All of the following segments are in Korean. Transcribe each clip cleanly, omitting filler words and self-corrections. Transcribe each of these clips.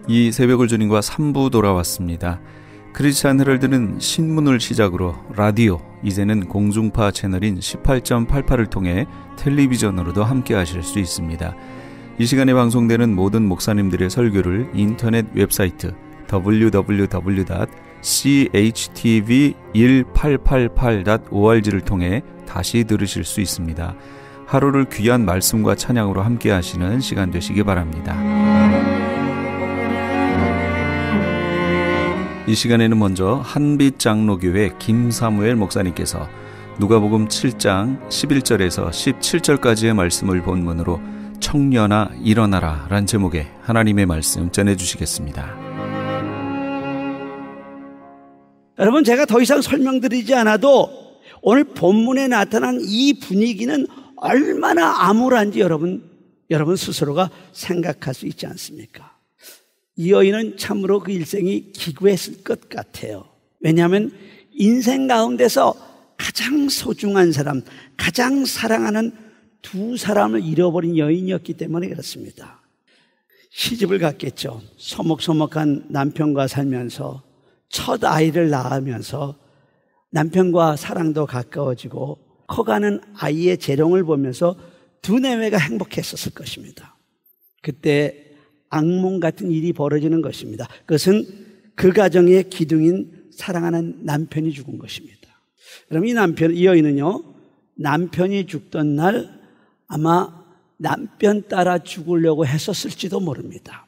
이 새벽을 주님과 3부 돌아왔습니다. 크리스찬 헤럴드는 신문을 시작으로 라디오, 이제는 공중파 채널인 18.88을 통해 텔레비전으로도 함께 하실 수 있습니다. 이 시간에 방송되는 모든 목사님들의 설교를 인터넷 웹사이트 www.chtv1888.org를 통해 다시 들으실 수 있습니다. 하루를 귀한 말씀과 찬양으로 함께 하시는 시간 되시기 바랍니다. 이 시간에는 먼저 한빛장로교회 김사무엘 목사님께서 누가복음 7장 11절에서 17절까지의 말씀을 본문으로 청년아 일어나라 란 제목의 하나님의 말씀 전해주시겠습니다. 여러분, 제가 더 이상 설명드리지 않아도 오늘 본문에 나타난 이 분위기는 얼마나 암울한지 여러분 스스로가 생각할 수 있지 않습니까? 이 여인은 참으로 그 일생이 기구했을 것 같아요. 왜냐하면 인생 가운데서 가장 소중한 사람, 가장 사랑하는 두 사람을 잃어버린 여인이었기 때문에 그렇습니다. 시집을 갔겠죠. 소목소목한 남편과 살면서 첫 아이를 낳으면서 남편과 사랑도 가까워지고 커가는 아이의 재롱을 보면서 두뇌가 행복했었을 것입니다. 그때 악몽 같은 일이 벌어지는 것입니다. 그것은 그 가정의 기둥인 사랑하는 남편이 죽은 것입니다. 그럼 이 여인은요, 남편이 죽던 날 아마 남편 따라 죽으려고 했었을지도 모릅니다.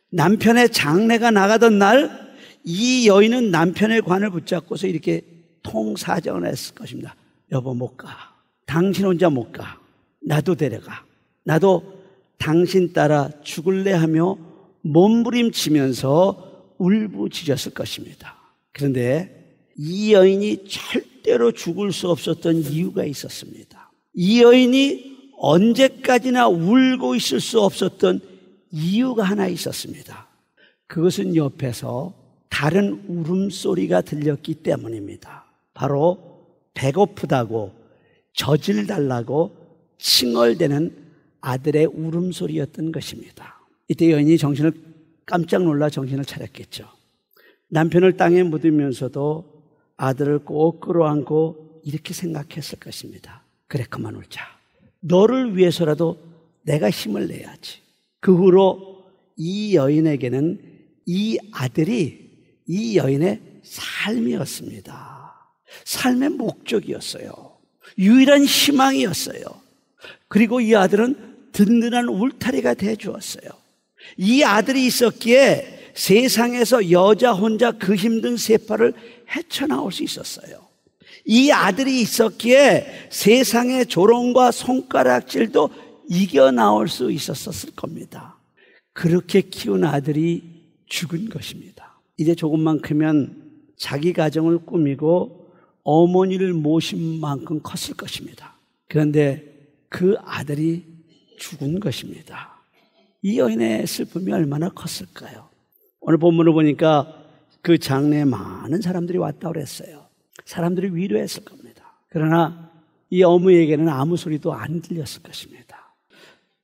남편의 장례가 나가던 날 이 여인은 남편의 관을 붙잡고서 이렇게 통사정을 했을 것입니다. 여보, 못 가. 당신 혼자 못 가. 나도 데려가. 나도 당신 따라 죽을래 하며 몸부림치면서 울부짖었을 것입니다. 그런데 이 여인이 절대로 죽을 수 없었던 이유가 있었습니다. 이 여인이 언제까지나 울고 있을 수 없었던 이유가 하나 있었습니다. 그것은 옆에서 다른 울음소리가 들렸기 때문입니다. 바로 배고프다고 젖을 달라고 칭얼대는 아들의 울음소리였던 것입니다. 이때 여인이 깜짝 놀라 정신을 차렸겠죠. 남편을 땅에 묻으면서도 아들을 꼭 끌어안고 이렇게 생각했을 것입니다. 그래, 그만 울자. 너를 위해서라도 내가 힘을 내야지. 그 후로 이 여인에게는 이 아들이 이 여인의 삶이었습니다. 삶의 목적이었어요. 유일한 희망이었어요. 그리고 이 아들은 든든한 울타리가 돼 주었어요. 이 아들이 있었기에 세상에서 여자 혼자 그 힘든 세파를 헤쳐나올 수 있었어요. 이 아들이 있었기에 세상의 조롱과 손가락질도 이겨나올 수 있었을 겁니다. 그렇게 키운 아들이 죽은 것입니다. 이제 조금만 크면 자기 가정을 꾸미고 어머니를 모신 만큼 컸을 것입니다. 그런데 그 아들이 죽은 것입니다. 이 여인의 슬픔이 얼마나 컸을까요? 오늘 본문을 보니까 그 장례에 많은 사람들이 왔다고 그랬어요. 사람들이 위로했을 겁니다. 그러나 이 어머니에게는 아무 소리도 안 들렸을 것입니다.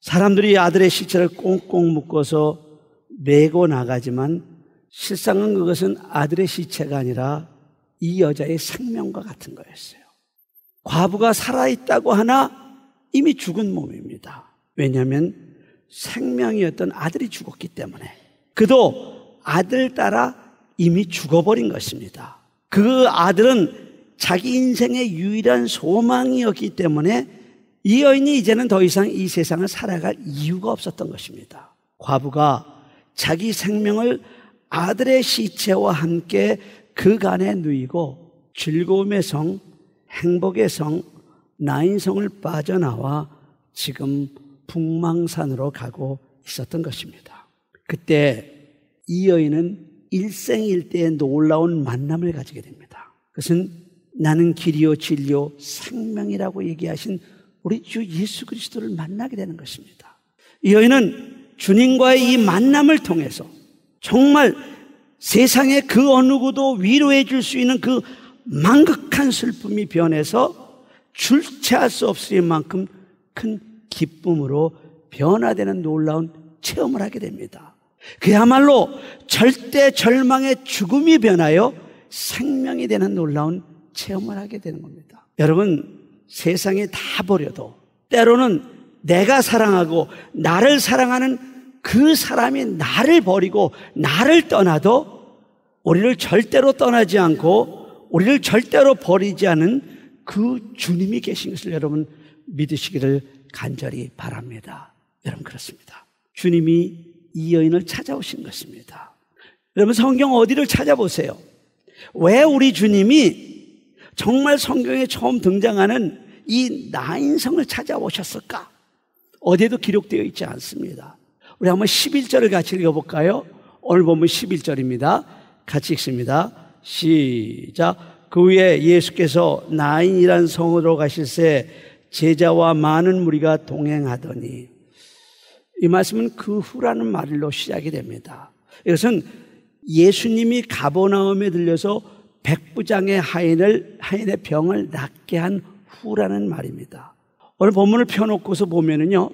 사람들이 아들의 시체를 꽁꽁 묶어서 메고 나가지만 실상은 그것은 아들의 시체가 아니라 이 여자의 생명과 같은 거였어요. 과부가 살아있다고 하나 이미 죽은 몸입니다. 왜냐하면 생명이었던 아들이 죽었기 때문에. 그도 아들 따라 이미 죽어버린 것입니다. 그 아들은 자기 인생의 유일한 소망이었기 때문에 이 여인이 이제는 더 이상 이 세상을 살아갈 이유가 없었던 것입니다. 과부가 자기 생명을 아들의 시체와 함께 그간에 누이고 즐거움의 성, 행복의 성, 나인성을 빠져나와 지금 북망산으로 가고 있었던 것입니다. 그때 이 여인은 일생일대의 놀라운 만남을 가지게 됩니다. 그것은 나는 길이요 진리요 생명이라고 얘기하신 우리 주 예수 그리스도를 만나게 되는 것입니다. 이 여인은 주님과의 이 만남을 통해서 정말 세상에 그 어느 누구도 위로해 줄 수 있는 그 망극한 슬픔이 변해서 줄체할 수 없을 만큼 큰 기쁨으로 변화되는 놀라운 체험을 하게 됩니다. 그야말로 절대 절망의 죽음이 변하여 생명이 되는 놀라운 체험을 하게 되는 겁니다. 여러분, 세상에 다 버려도 때로는 내가 사랑하고 나를 사랑하는 그 사람이 나를 버리고 나를 떠나도 우리를 절대로 떠나지 않고 우리를 절대로 버리지 않은 그 주님이 계신 것을 여러분 믿으시기를 간절히 바랍니다. 여러분, 그렇습니다. 주님이 이 여인을 찾아오신 것입니다. 여러분, 성경 어디를 찾아보세요. 왜 우리 주님이 정말 성경에 처음 등장하는 이 나인성을 찾아오셨을까? 어디에도 기록되어 있지 않습니다. 우리 한번 11절을 같이 읽어볼까요? 오늘 본문 11절입니다. 같이 읽습니다. 시작. 그 후에 예수께서 나인이란 성으로 가실새 제자와 많은 무리가 동행하더니, 이 말씀은 그 후라는 말로 시작이 됩니다. 이것은 예수님이 가버나움에 들려서 백부장의 하인의 병을 낫게 한 후라는 말입니다. 오늘 본문을 펴놓고서 보면은요,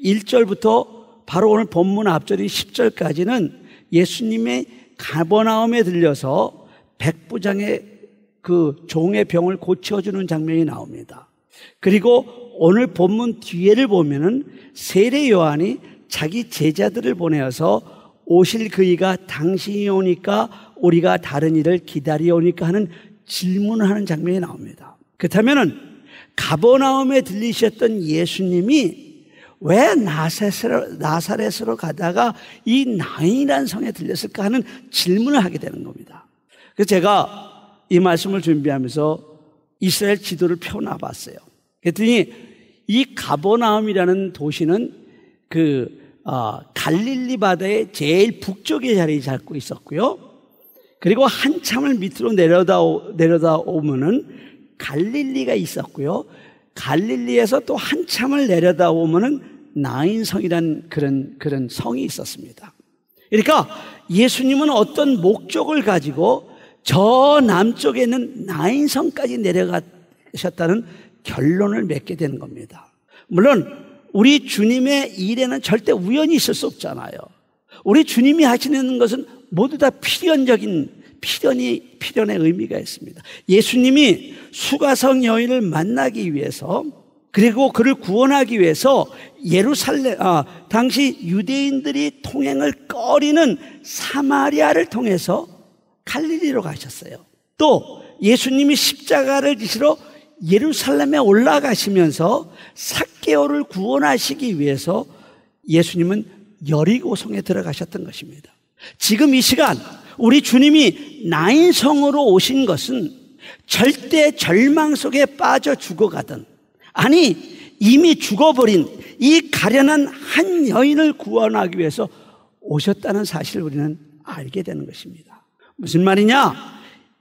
1절부터 바로 오늘 본문 앞절인 10절까지는 예수님의 가버나움에 들려서 백부장의 그 종의 병을 고쳐주는 장면이 나옵니다. 그리고 오늘 본문 뒤에를 보면은 세례 요한이 자기 제자들을 보내어서 오실 그이가 당신이 오니까 우리가 다른 일을 기다리오니까 하는 질문을 하는 장면이 나옵니다. 그렇다면은 가버나움에 들리셨던 예수님이 왜 나사렛으로 가다가 이 나인이라는 성에 들렸을까 하는 질문을 하게 되는 겁니다. 그래서 제가 이 말씀을 준비하면서 이스라엘 지도를 펴놔 봤어요. 그랬더니 이 가버나움이라는 도시는 갈릴리 바다의 제일 북쪽에 자리 잡고 있었고요. 그리고 한참을 밑으로 내려다 오면은 갈릴리가 있었고요. 갈릴리에서 또 한참을 내려다 오면은 나인성이라는 그런 성이 있었습니다. 그러니까 예수님은 어떤 목적을 가지고 저 남쪽에 있는 나인성까지 내려가셨다는 결론을 맺게 되는 겁니다. 물론 우리 주님의 일에는 절대 우연이 있을 수 없잖아요. 우리 주님이 하시는 것은 모두 다 필연의 의미가 있습니다. 예수님이 수가성 여인을 만나기 위해서, 그리고 그를 구원하기 위해서 당시 유대인들이 통행을 꺼리는 사마리아를 통해서 갈릴리로 가셨어요. 또 예수님이 십자가를 지시러 예루살렘에 올라가시면서 삭개오를 구원하시기 위해서 예수님은 여리고성에 들어가셨던 것입니다. 지금 이 시간 우리 주님이 나인성으로 오신 것은 절대 절망 속에 빠져 죽어가던, 아니 이미 죽어버린 이 가련한 한 여인을 구원하기 위해서 오셨다는 사실을 우리는 알게 되는 것입니다. 무슨 말이냐?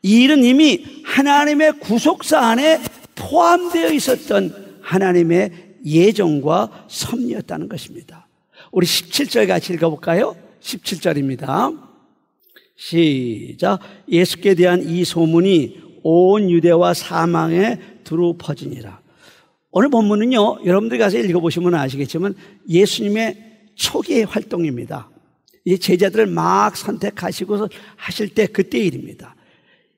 이 일은 이미 하나님의 구속사 안에 포함되어 있었던 하나님의 예정과 섭리였다는 것입니다. 우리 17절 같이 읽어볼까요? 17절입니다. 시작. 예수께 대한 이 소문이 온 유대와 사방에 두루 퍼지니라. 오늘 본문은요, 여러분들이 가서 읽어보시면 아시겠지만 예수님의 초기의 활동입니다. 이제 제자들을 막 선택하시고 하실 때 그때 일입니다.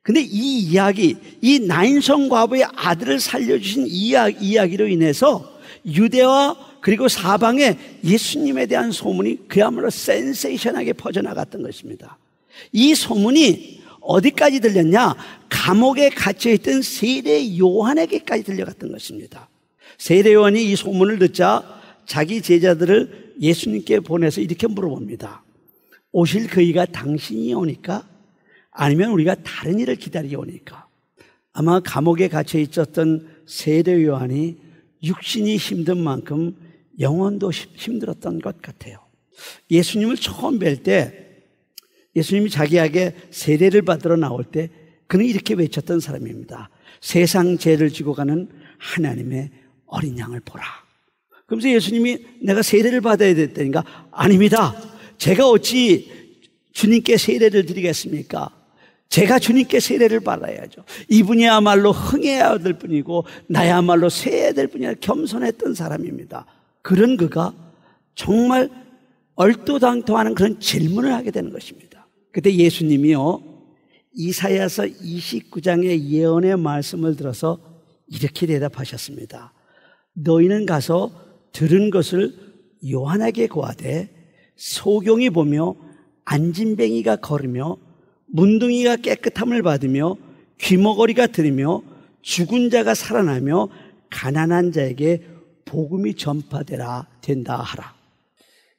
근데 이 이야기, 이 나인성 과부의 아들을 살려주신 이야기로 인해서 유대와 그리고 사방에 예수님에 대한 소문이 그야말로 센세이션하게 퍼져나갔던 것입니다. 이 소문이 어디까지 들렸냐? 감옥에 갇혀있던 세례 요한에게까지 들려갔던 것입니다. 세례 요한이 이 소문을 듣자 자기 제자들을 예수님께 보내서 이렇게 물어봅니다. 오실 그이가 당신이 오니까? 아니면 우리가 다른 일을 기다리오니까? 아마 감옥에 갇혀 있었던 세례 요한이 육신이 힘든 만큼 영혼도 힘들었던 것 같아요. 예수님을 처음 뵐 때 예수님이 자기에게 세례를 받으러 나올 때 그는 이렇게 외쳤던 사람입니다. 세상 죄를 지고 가는 하나님의 어린 양을 보라. 그러면서 예수님이 내가 세례를 받아야 됐다니까, 아닙니다. 제가 어찌 주님께 세례를 드리겠습니까? 제가 주님께 세례를 받아야죠. 이분이야말로 흥해야 될 뿐이고 나야말로 세야 될 뿐이라 겸손했던 사람입니다. 그런 그가 정말 얼토당토하는 그런 질문을 하게 되는 것입니다. 그때 예수님이요, 이사야서 29장의 예언의 말씀을 들어서 이렇게 대답하셨습니다. 너희는 가서 들은 것을 요한에게 고하되 소경이 보며 안진뱅이가 걸으며 문둥이가 깨끗함을 받으며 귀머거리가 들으며 죽은 자가 살아나며 가난한 자에게 복음이 전파되라 된다 하라.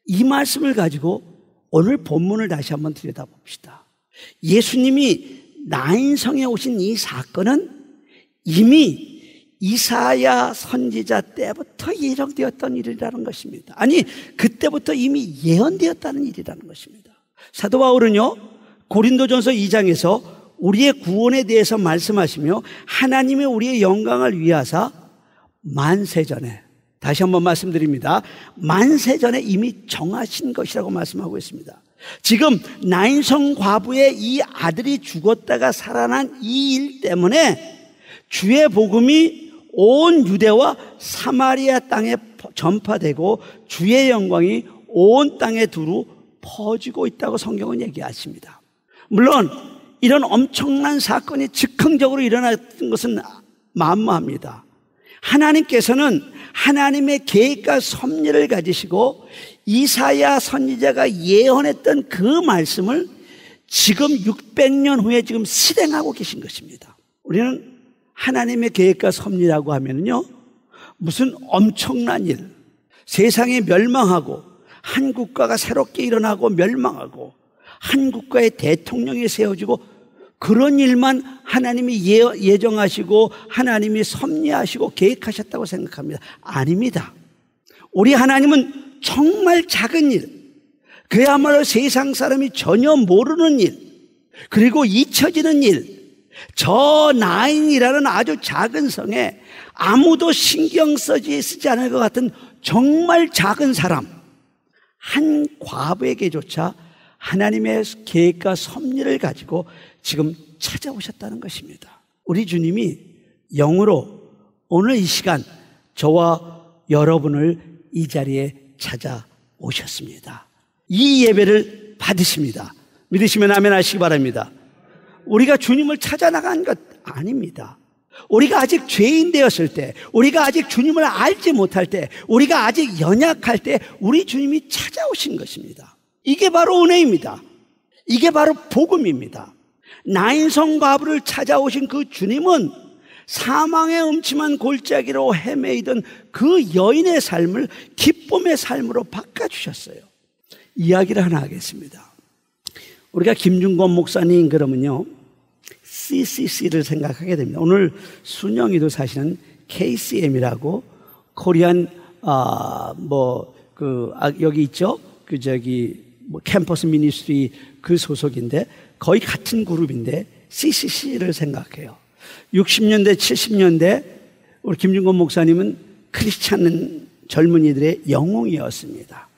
이 말씀을 가지고 오늘 본문을 다시 한번 들여다봅시다. 예수님이 나인성에 오신 이 사건은 이미 이사야 선지자 때부터 예정되었던 일이라는 것입니다. 아니, 그때부터 이미 예언되었다는 일이라는 것입니다. 사도 바울은요, 고린도전서 2장에서 우리의 구원에 대해서 말씀하시며 하나님의 우리의 영광을 위하사 만세전에, 다시 한번 말씀드립니다, 만세전에 이미 정하신 것이라고 말씀하고 있습니다. 지금 나인성 과부의 이 아들이 죽었다가 살아난 이 일 때문에 주의 복음이 온 유대와 사마리아 땅에 전파되고 주의 영광이 온 땅에 두루 퍼지고 있다고 성경은 얘기하십니다. 물론 이런 엄청난 사건이 즉흥적으로 일어났던 것은 만무합니다. 하나님께서는 하나님의 계획과 섭리를 가지시고 이사야 선지자가 예언했던 그 말씀을 지금 600년 후에 지금 실행하고 계신 것입니다. 우리는 하나님의 계획과 섭리라고 하면요, 무슨 엄청난 일, 세상이 멸망하고 한 국가가 새롭게 일어나고 멸망하고 한 국가의 대통령이 세워지고 그런 일만 하나님이 예정하시고 하나님이 섭리하시고 계획하셨다고 생각합니다. 아닙니다. 우리 하나님은 정말 작은 일, 그야말로 세상 사람이 전혀 모르는 일, 그리고 잊혀지는 일, 저 나인이라는 아주 작은 성에 아무도 신경 쓰지 않을 것 같은 정말 작은 사람, 한 과부에게조차 하나님의 계획과 섭리를 가지고 지금 찾아오셨다는 것입니다. 우리 주님이 영으로 오늘 이 시간 저와 여러분을 이 자리에 찾아오셨습니다. 이 예배를 받으십니다. 믿으시면 아멘 하시기 바랍니다. 우리가 주님을 찾아 나간 것 아닙니다. 우리가 아직 죄인 되었을 때, 우리가 아직 주님을 알지 못할 때, 우리가 아직 연약할 때 우리 주님이 찾아오신 것입니다. 이게 바로 은혜입니다. 이게 바로 복음입니다. 나인성 과부를 찾아오신 그 주님은 사망의 음침한 골짜기로 헤매이던 그 여인의 삶을 기쁨의 삶으로 바꿔주셨어요. 이야기를 하나 하겠습니다. 우리가 김중권 목사님 그러면요, CCC를 생각하게 됩니다. 오늘 순영이도 사실은 KCM이라고 코리안 여기 있죠. 캠퍼스 미니스트리 그 소속인데 거의 같은 그룹인데 CCC를 생각해요. 60년대 70년대 우리 김중권 목사님은 크리스찬 젊은이들의 영웅이었습니다.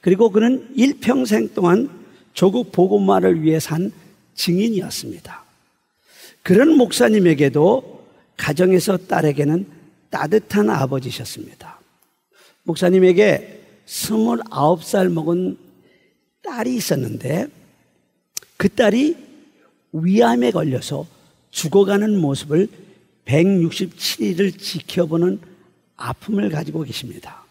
그리고 그는 일평생 동안 조국 복음화를 위해 산 증인이었습니다. 그런 목사님에게도 가정에서 딸에게는 따뜻한 아버지셨습니다. 목사님에게 29살 먹은 딸이 있었는데 그 딸이 위암에 걸려서 죽어가는 모습을 167일을 지켜보는 아픔을 가지고 계십니다.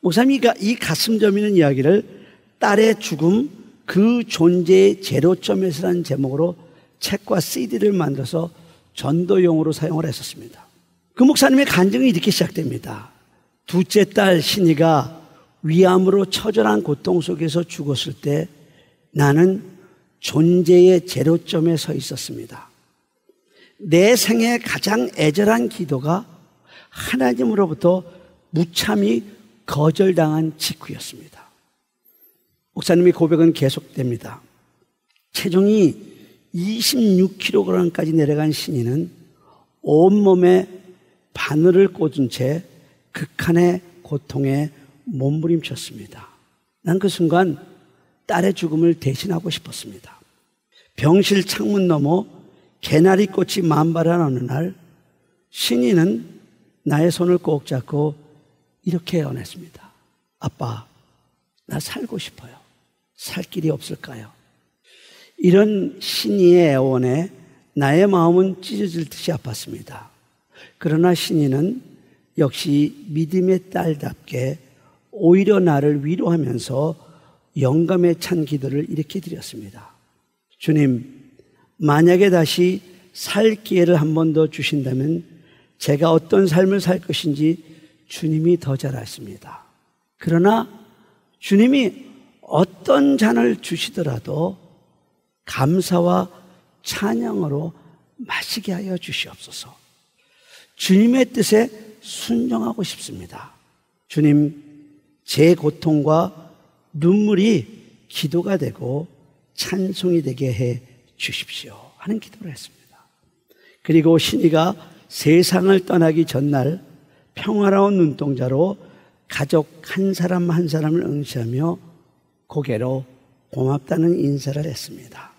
목사님이 이 가슴 저미는 이야기를 딸의 죽음 그 존재의 제로점에서라는 제목으로 책과 CD를 만들어서 전도용으로 사용을 했었습니다. 그 목사님의 간증이 이렇게 시작됩니다. 둘째 딸 신이가 위암으로 처절한 고통 속에서 죽었을 때 나는 존재의 제로점에 서 있었습니다. 내 생애 가장 애절한 기도가 하나님으로부터 무참히 거절당한 직후였습니다. 목사님의 고백은 계속됩니다. 체중이 26kg까지 내려간 신이는 온몸에 바늘을 꽂은 채 극한의 고통에 몸부림쳤습니다. 난 그 순간 딸의 죽음을 대신하고 싶었습니다. 병실 창문 너머 개나리꽃이 만발한 어느 날 신이는 나의 손을 꼭 잡고 이렇게 애원했습니다. 아빠, 나 살고 싶어요. 살 길이 없을까요? 이런 신이의 애원에 나의 마음은 찢어질 듯이 아팠습니다. 그러나 신이는 역시 믿음의 딸답게 오히려 나를 위로하면서 영감에 찬 기도를 이렇게 드렸습니다. 주님, 만약에 다시 살 기회를 한 번 더 주신다면 제가 어떤 삶을 살 것인지 주님이 더 잘 아십니다. 그러나 주님이 어떤 잔을 주시더라도 감사와 찬양으로 마시게 하여 주시옵소서. 주님의 뜻에 순종하고 싶습니다. 주님, 제 고통과 눈물이 기도가 되고 찬송이 되게 해 주십시오 하는 기도를 했습니다. 그리고 신이가 세상을 떠나기 전날 평화로운 눈동자로 가족 한 사람 한 사람을 응시하며 고개로 고맙다는 인사를 했습니다.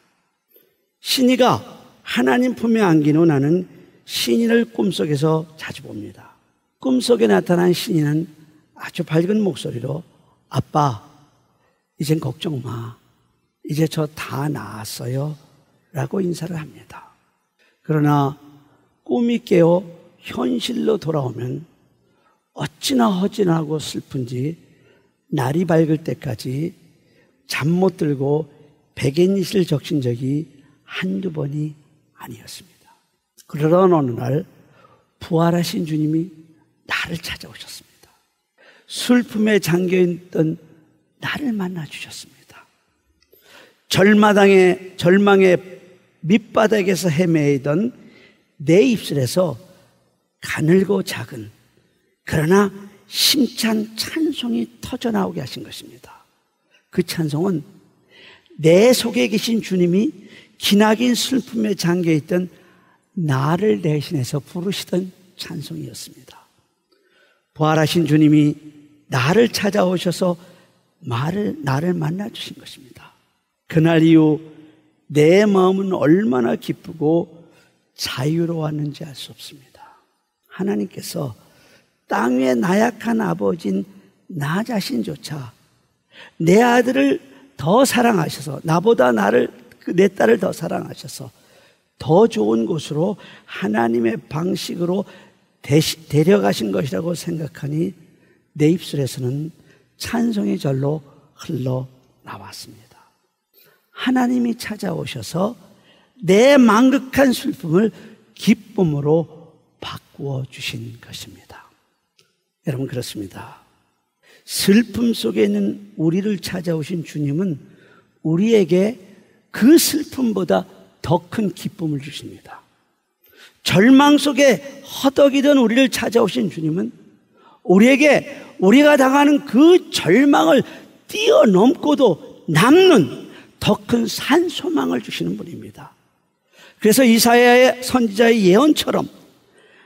신이가 하나님 품에 안긴 후 나는 신이를 꿈속에서 자주 봅니다. 꿈속에 나타난 신이는 아주 밝은 목소리로 아빠, 이젠 걱정 마. 이제 저 다 나았어요. 라고 인사를 합니다. 그러나 꿈이 깨어 현실로 돌아오면 어찌나 허전하고 슬픈지 날이 밝을 때까지 잠 못 들고 백엔잇을 적신 적이 한두 번이 아니었습니다. 그러던 어느 날 부활하신 주님이 나를 찾아오셨습니다. 슬픔에 잠겨있던 나를 만나주셨습니다. 절망의 밑바닥에서 헤매이던 내 입술에서 가늘고 작은 그러나 심찬 찬송이 터져나오게 하신 것입니다. 그 찬송은 내 속에 계신 주님이 기나긴 슬픔에 잠겨있던 나를 대신해서 부르시던 찬송이었습니다. 부활하신 주님이 나를 찾아오셔서 나를 만나주신 것입니다. 그날 이후 내 마음은 얼마나 기쁘고 자유로웠는지 알 수 없습니다. 하나님께서 땅 위의 나약한 아버지인 나 자신조차 내 아들을 더 사랑하셔서 나보다 내 딸을 더 사랑하셔서 더 좋은 곳으로 하나님의 방식으로 데려가신 것이라고 생각하니 내 입술에서는 찬송의 절로 흘러나왔습니다. 하나님이 찾아오셔서 내 망극한 슬픔을 기쁨으로 바꾸어 주신 것입니다. 여러분, 그렇습니다. 슬픔 속에 있는 우리를 찾아오신 주님은 우리에게 그 슬픔보다 더 큰 기쁨을 주십니다. 절망 속에 허덕이던 우리를 찾아오신 주님은 우리에게 우리가 당하는 그 절망을 뛰어넘고도 남는 더 큰 산소망을 주시는 분입니다. 그래서 이사야의 선지자의 예언처럼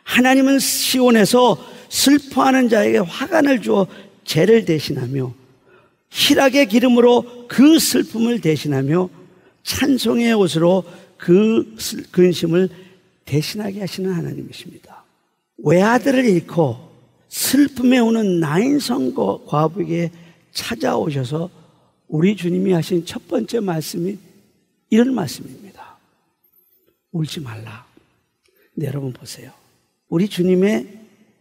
하나님은 시온에서 슬퍼하는 자에게 화관을 주어 죄를 대신하며 희락의 기름으로 그 슬픔을 대신하며 찬송의 옷으로 그 근심을 대신하게 하시는 하나님이십니다. 외아들을 잃고 슬픔에 오는 나인성 과부에게 찾아오셔서 우리 주님이 하신 첫 번째 말씀이 이런 말씀입니다. 울지 말라. 근데 여러분 보세요. 우리 주님의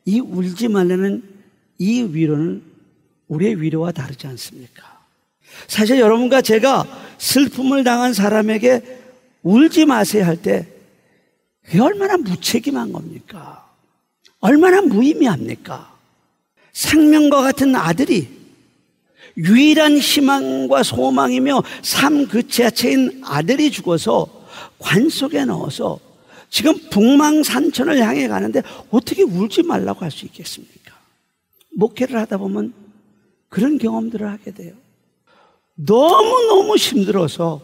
이 울지 말라는 이 위로는 우리의 위로와 다르지 않습니까? 사실 여러분과 제가 슬픔을 당한 사람에게 울지 마세요 할 때 그게 얼마나 무책임한 겁니까? 얼마나 무의미합니까? 생명과 같은 아들이 유일한 희망과 소망이며 삶 그 자체인 아들이 죽어서 관 속에 넣어서 지금 북망산천을 향해 가는데 어떻게 울지 말라고 할 수 있겠습니까? 목회를 하다 보면 그런 경험들을 하게 돼요. 너무너무 힘들어서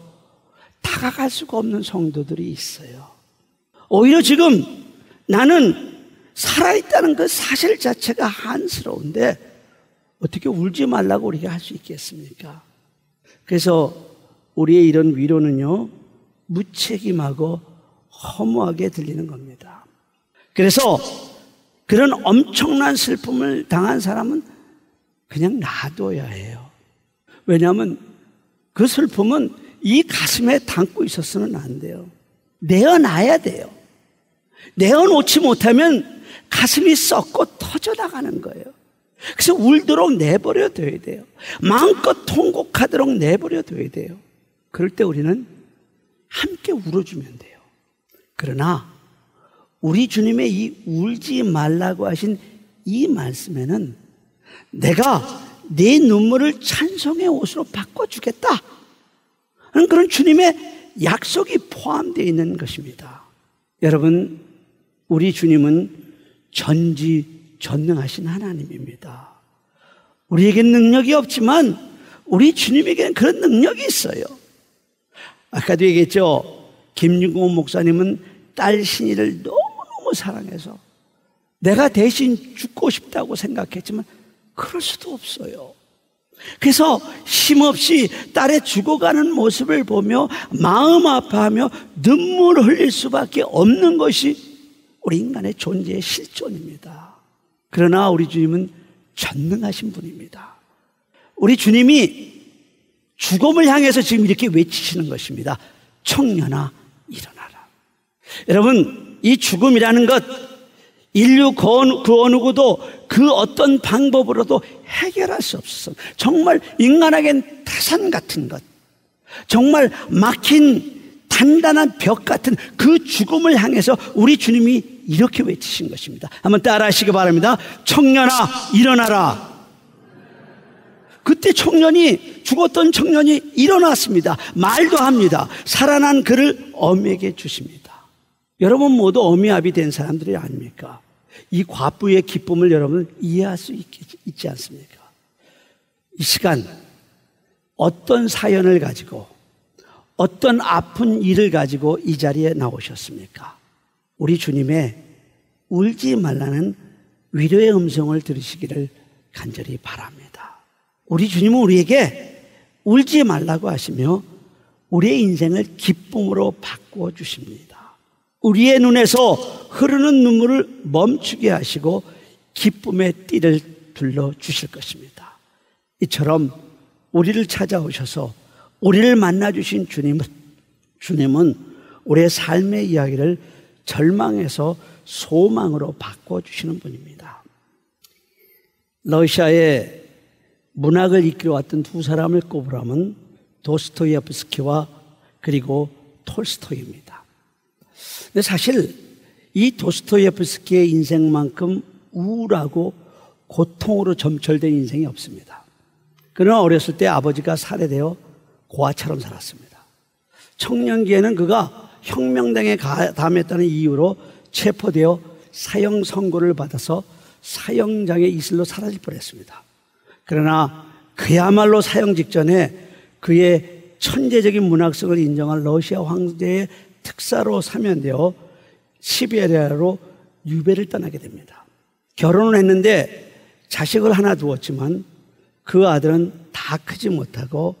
다가갈 수가 없는 성도들이 있어요. 오히려 지금 나는 살아있다는 그 사실 자체가 한스러운데 어떻게 울지 말라고 우리가 할 수 있겠습니까? 그래서 우리의 이런 위로는요, 무책임하고 허무하게 들리는 겁니다. 그래서 그런 엄청난 슬픔을 당한 사람은 그냥 놔둬야 해요. 왜냐하면 그 슬픔은 이 가슴에 담고 있어서는 안 돼요. 내어놔야 돼요. 내어놓지 못하면 가슴이 썩고 터져나가는 거예요. 그래서 울도록 내버려 둬야 돼요. 마음껏 통곡하도록 내버려 둬야 돼요. 그럴 때 우리는 함께 울어주면 돼요. 그러나 우리 주님의 이 울지 말라고 하신 이 말씀에는 내가 네 눈물을 찬송의 옷으로 바꿔주겠다 하는 그런 주님의 약속이 포함되어 있는 것입니다. 여러분, 우리 주님은 전지전능하신 하나님입니다. 우리에겐 능력이 없지만 우리 주님에게는 그런 능력이 있어요. 아까도 얘기했죠. 김윤공 목사님은 딸 신이를 너무너무 사랑해서 내가 대신 죽고 싶다고 생각했지만 그럴 수도 없어요. 그래서 힘없이 딸의 죽어가는 모습을 보며 마음 아파하며 눈물을 흘릴 수밖에 없는 것이 우리 인간의 존재의 실존입니다. 그러나 우리 주님은 전능하신 분입니다. 우리 주님이 죽음을 향해서 지금 이렇게 외치시는 것입니다. 청년아 일어나라. 여러분, 이 죽음이라는 것 인류 그 어느 누구도 그 어떤 방법으로도 해결할 수 없어서 정말 인간에겐 태산 같은 것, 정말 막힌 단단한 벽 같은 그 죽음을 향해서 우리 주님이 이렇게 외치신 것입니다. 한번 따라 하시기 바랍니다. 청년아 일어나라. 그때 죽었던 청년이 일어났습니다. 말도 합니다. 살아난 그를 어미에게 주십니다. 여러분 모두 어미아비 된 사람들이 아닙니까? 이 과부의 기쁨을 여러분 이해할 수 있지 않습니까? 이 시간 어떤 사연을 가지고 어떤 아픈 일을 가지고 이 자리에 나오셨습니까? 우리 주님의 울지 말라는 위로의 음성을 들으시기를 간절히 바랍니다. 우리 주님은 우리에게 울지 말라고 하시며 우리의 인생을 기쁨으로 바꾸어 주십니다. 우리의 눈에서 흐르는 눈물을 멈추게 하시고 기쁨의 띠를 둘러주실 것입니다. 이처럼 우리를 찾아오셔서 우리를 만나주신 주님은 우리의 삶의 이야기를 절망에서 소망으로 바꿔주시는 분입니다. 러시아의 문학을 이끌어왔던 두 사람을 꼽으라면 도스토옙스키와 그리고 톨스토이입니다. 근데 사실 이 도스토옙스키의 인생만큼 우울하고 고통으로 점철된 인생이 없습니다. 그러나 어렸을 때 아버지가 살해되어 고아처럼 살았습니다. 청년기에는 그가 혁명당에 가담했다는 이유로 체포되어 사형 선고를 받아서 사형장의 이슬로 사라질 뻔했습니다. 그러나 그야말로 사형 직전에 그의 천재적인 문학성을 인정한 러시아 황제의 특사로 사면되어 시베리아로 유배를 떠나게 됩니다. 결혼을 했는데 자식을 하나 두었지만 그 아들은 다 크지 못하고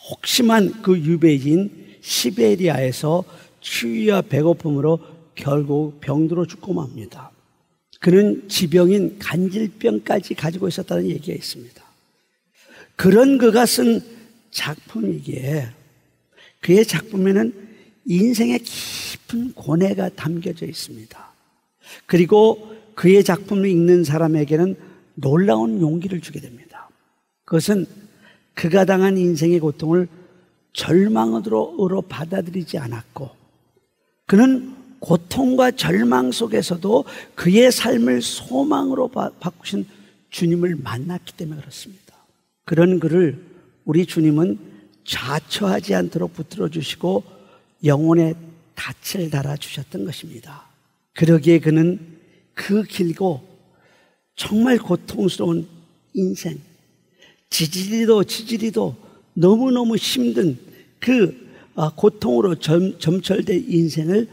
혹심한 그 유배지인 시베리아에서 추위와 배고픔으로 결국 병들어 죽고 맙니다. 그는 지병인 간질병까지 가지고 있었다는 얘기가 있습니다. 그런 그가 쓴 작품이기에 그의 작품에는 인생의 깊은 고뇌가 담겨져 있습니다. 그리고 그의 작품을 읽는 사람에게는 놀라운 용기를 주게 됩니다. 그것은 그가 당한 인생의 고통을 절망으로 받아들이지 않았고 그는 고통과 절망 속에서도 그의 삶을 소망으로 바꾸신 주님을 만났기 때문에 그렇습니다. 그런 그를 우리 주님은 자처하지 않도록 붙들어 주시고 영혼의 닻을 달아주셨던 것입니다. 그러기에 그는 그 길고 정말 고통스러운 인생, 지지리도 너무너무 힘든 그 고통으로 점철된 인생을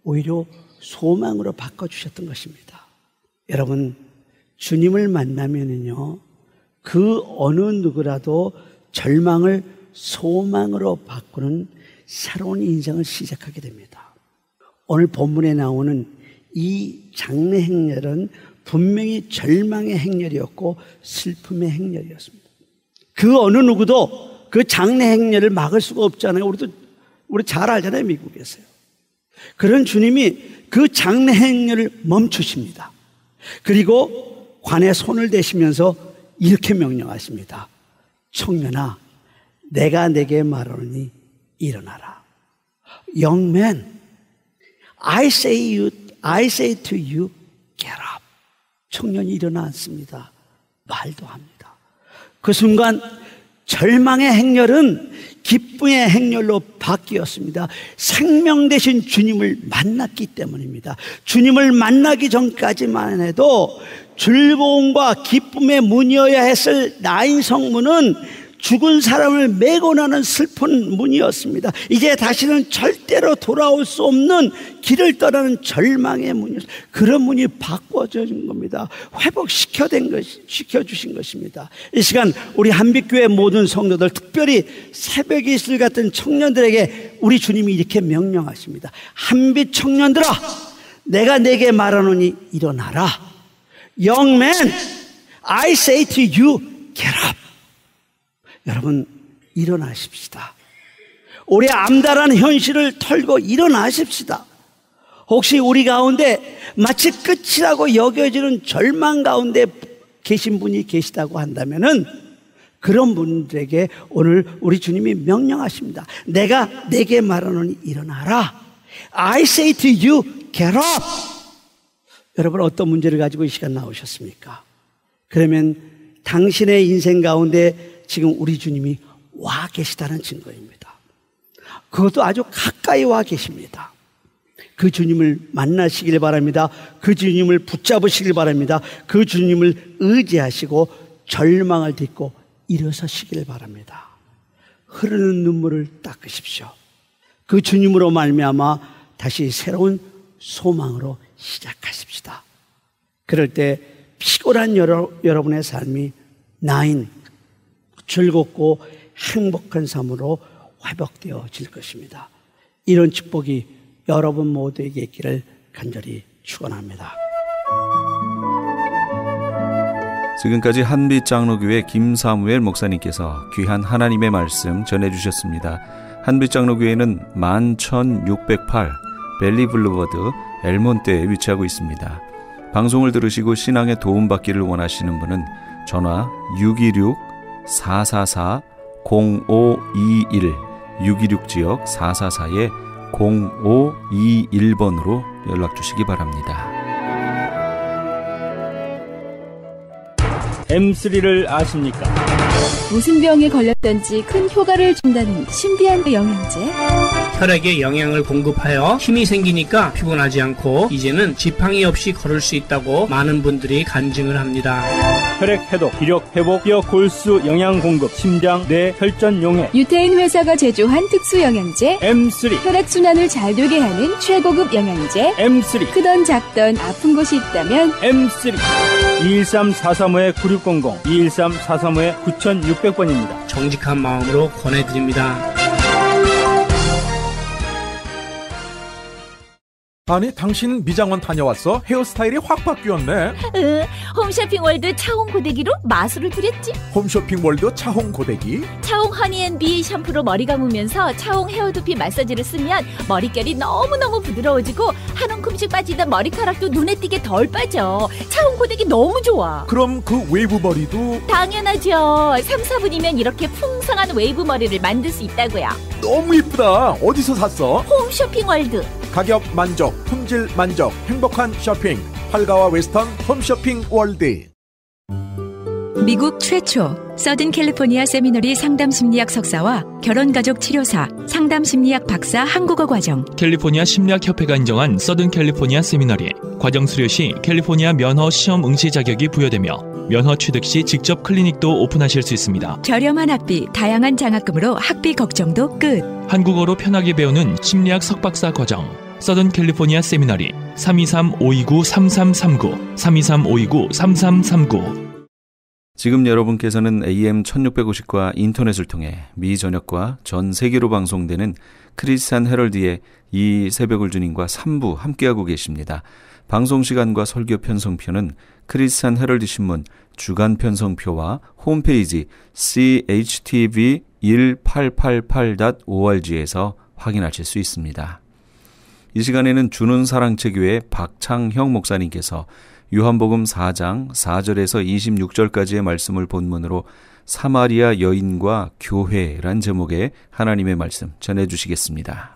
오히려 소망으로 바꿔주셨던 것입니다. 여러분, 주님을 만나면은요, 그 어느 누구라도 절망을 소망으로 바꾸는 새로운 인생을 시작하게 됩니다. 오늘 본문에 나오는 이 장례 행렬은 분명히 절망의 행렬이었고 슬픔의 행렬이었습니다. 그 어느 누구도 그 장래 행렬을 막을 수가 없잖아요. 우리 잘 알잖아요. 미국에서요. 그런 주님이 그 장래 행렬을 멈추십니다. 그리고 관에 손을 대시면서 이렇게 명령하십니다. 청년아, 내가 내게 말하노니 일어나라. Young man, I say to you, get up. 청년이 일어나 앉습니다. 말도 합니다. 그 순간 절망의 행렬은 기쁨의 행렬로 바뀌었습니다. 생명 되신 주님을 만났기 때문입니다. 주님을 만나기 전까지만 해도 즐거움과 기쁨의 문이어야 했을 나인 성문은 죽은 사람을 메고 나는 슬픈 문이었습니다. 이제 다시는 절대로 돌아올 수 없는 길을 떠나는 절망의 문이었습니다. 그런 문이 바꿔진 겁니다. 시켜주신 것입니다. 이 시간 우리 한빛교회 모든 성도들, 특별히 새벽의 이슬 같은 청년들에게 우리 주님이 이렇게 명령하십니다. 한빛 청년들아, 내가 내게 말하노니 일어나라. Young man, I say to you, get up. 여러분, 일어나십시다. 우리 암달한 현실을 털고 일어나십시다. 혹시 우리 가운데 마치 끝이라고 여겨지는 절망 가운데 계신 분이 계시다고 한다면은 그런 분들에게 오늘 우리 주님이 명령하십니다. 내가 내게 말하노니 일어나라. I say to you, get up. 여러분, 어떤 문제를 가지고 이 시간 나오셨습니까? 그러면 당신의 인생 가운데 지금 우리 주님이 와 계시다는 증거입니다. 그것도 아주 가까이 와 계십니다. 그 주님을 만나시길 바랍니다. 그 주님을 붙잡으시길 바랍니다. 그 주님을 의지하시고 절망을 딛고 일어서시길 바랍니다. 흐르는 눈물을 닦으십시오. 그 주님으로 말미암아 다시 새로운 소망으로 시작하십시다. 그럴 때 피곤한 여러분의 삶이 즐겁고 행복한 삶으로 회복되어질 것입니다. 이런 축복이 여러분 모두에게 있기를 간절히 축원합니다. 지금까지 한빛장로교회 김사무엘 목사님께서 귀한 하나님의 말씀 전해주셨습니다. 한빛장로교회는 11608 벨리블루버드 엘몬트에 위치하고 있습니다. 방송을 들으시고 신앙에 도움받기를 원하시는 분은 전화 626-444-0521 626지역 444-0521번으로 연락주시기 바랍니다. M3를 아십니까? 무슨 병에 걸렸던지 큰 효과를 준다는 신비한 영양제. 혈액에 영양을 공급하여 힘이 생기니까 피곤하지 않고 이제는 지팡이 없이 걸을 수 있다고 많은 분들이 간증을 합니다. 혈액 해독, 기력 회복, 뼈 골수 영양 공급, 심장, 뇌, 혈전 용해. 유태인 회사가 제조한 특수 영양제 M3. 혈액 순환을 잘 되게 하는 최고급 영양제 M3. 크던 작던 아픈 곳이 있다면 M3. 213-435-9600 213-435-9600번입니다. 정직한 마음으로 권해드립니다. 아니, 당신 미장원 다녀왔어? 헤어스타일이 확 바뀌었네. 홈쇼핑 월드 차홍 고데기로 마술을 부렸지. 홈쇼핑 월드 차홍 고데기? 차홍 허니앤비 샴푸로 머리 감으면서 차홍 헤어두피 마사지를 쓰면 머릿결이 너무너무 부드러워지고 한 움큼씩 빠지던 머리카락도 눈에 띄게 덜 빠져. 차홍 고데기 너무 좋아. 그럼 그 웨이브 머리도? 당연하죠. 3, 4분이면 이렇게 풍성한 웨이브 머리를 만들 수 있다고요. 너무 이쁘다. 어디서 샀어? 홈쇼핑 월드. 가격 만족, 품질 만족, 행복한 쇼핑. 활가와 웨스턴 홈쇼핑 월드. 미국 최초 서든 캘리포니아 세미너리 상담심리학 석사와 결혼가족 치료사, 상담심리학 박사 한국어 과정. 캘리포니아 심리학협회가 인정한 서든 캘리포니아 세미너리. 과정 수료 시 캘리포니아 면허 시험 응시 자격이 부여되며 면허 취득 시 직접 클리닉도 오픈하실 수 있습니다. 저렴한 학비, 다양한 장학금으로 학비 걱정도 끝. 한국어로 편하게 배우는 심리학 석박사 과정. 서든 캘리포니아 세미너리 323-529-3339 323-529-3339. 지금 여러분께서는 AM 1650과 인터넷을 통해 미 전역과 전 세계로 방송되는 크리스찬 헤럴드의 이 새벽을 주님과 3부 함께하고 계십니다. 방송시간과 설교 편성표는 크리스찬 헤럴드 신문 주간 편성표와 홈페이지 chtv1888.org에서 확인하실 수 있습니다. 이 시간에는 주는사랑체교회 박창형 목사님께서 요한복음 4장 4절에서 26절까지의 말씀을 본문으로 사마리아 여인과 교회란 제목의 하나님의 말씀 전해주시겠습니다.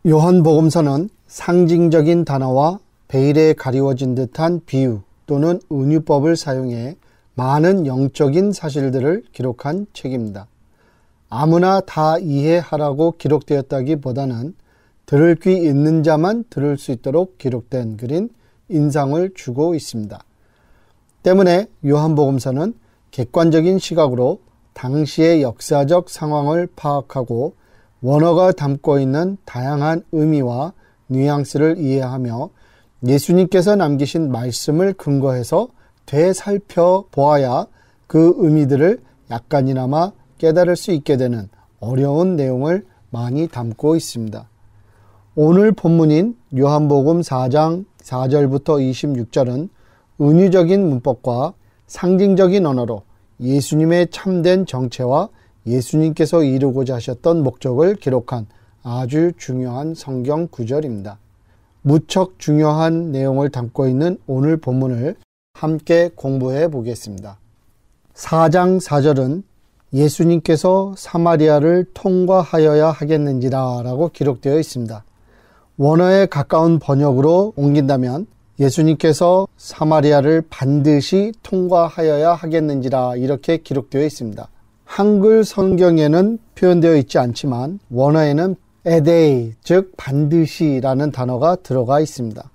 요한복음서는 상징적인 단어와 베일에 가리워진 듯한 비유 또는 은유법을 사용해 많은 영적인 사실들을 기록한 책입니다. 아무나 다 이해하라고 기록되었다기보다는 들을 귀 있는 자만 들을 수 있도록 기록된 글인 인상을 주고 있습니다. 때문에 요한복음서는 객관적인 시각으로 당시의 역사적 상황을 파악하고 원어가 담고 있는 다양한 의미와 뉘앙스를 이해하며 예수님께서 남기신 말씀을 근거해서 되살펴보아야 그 의미들을 약간이나마 깨달을 수 있게 되는 어려운 내용을 많이 담고 있습니다. 오늘 본문인 요한복음 4장 4절부터 26절은 은유적인 문법과 상징적인 언어로 예수님의 참된 정체와 예수님께서 이루고자 하셨던 목적을 기록한 아주 중요한 성경 구절입니다. 무척 중요한 내용을 담고 있는 오늘 본문을 함께 공부해 보겠습니다. 4장 4절은 예수님께서 사마리아를 통과하여야 하겠는지라 라고 기록되어 있습니다. 원어에 가까운 번역으로 옮긴다면 예수님께서 사마리아를 반드시 통과하여야 하겠는지라 이렇게 기록되어 있습니다. 한글 성경에는 표현되어 있지 않지만 원어에는 에데이, 즉 반드시라는 단어가 들어가 있습니다.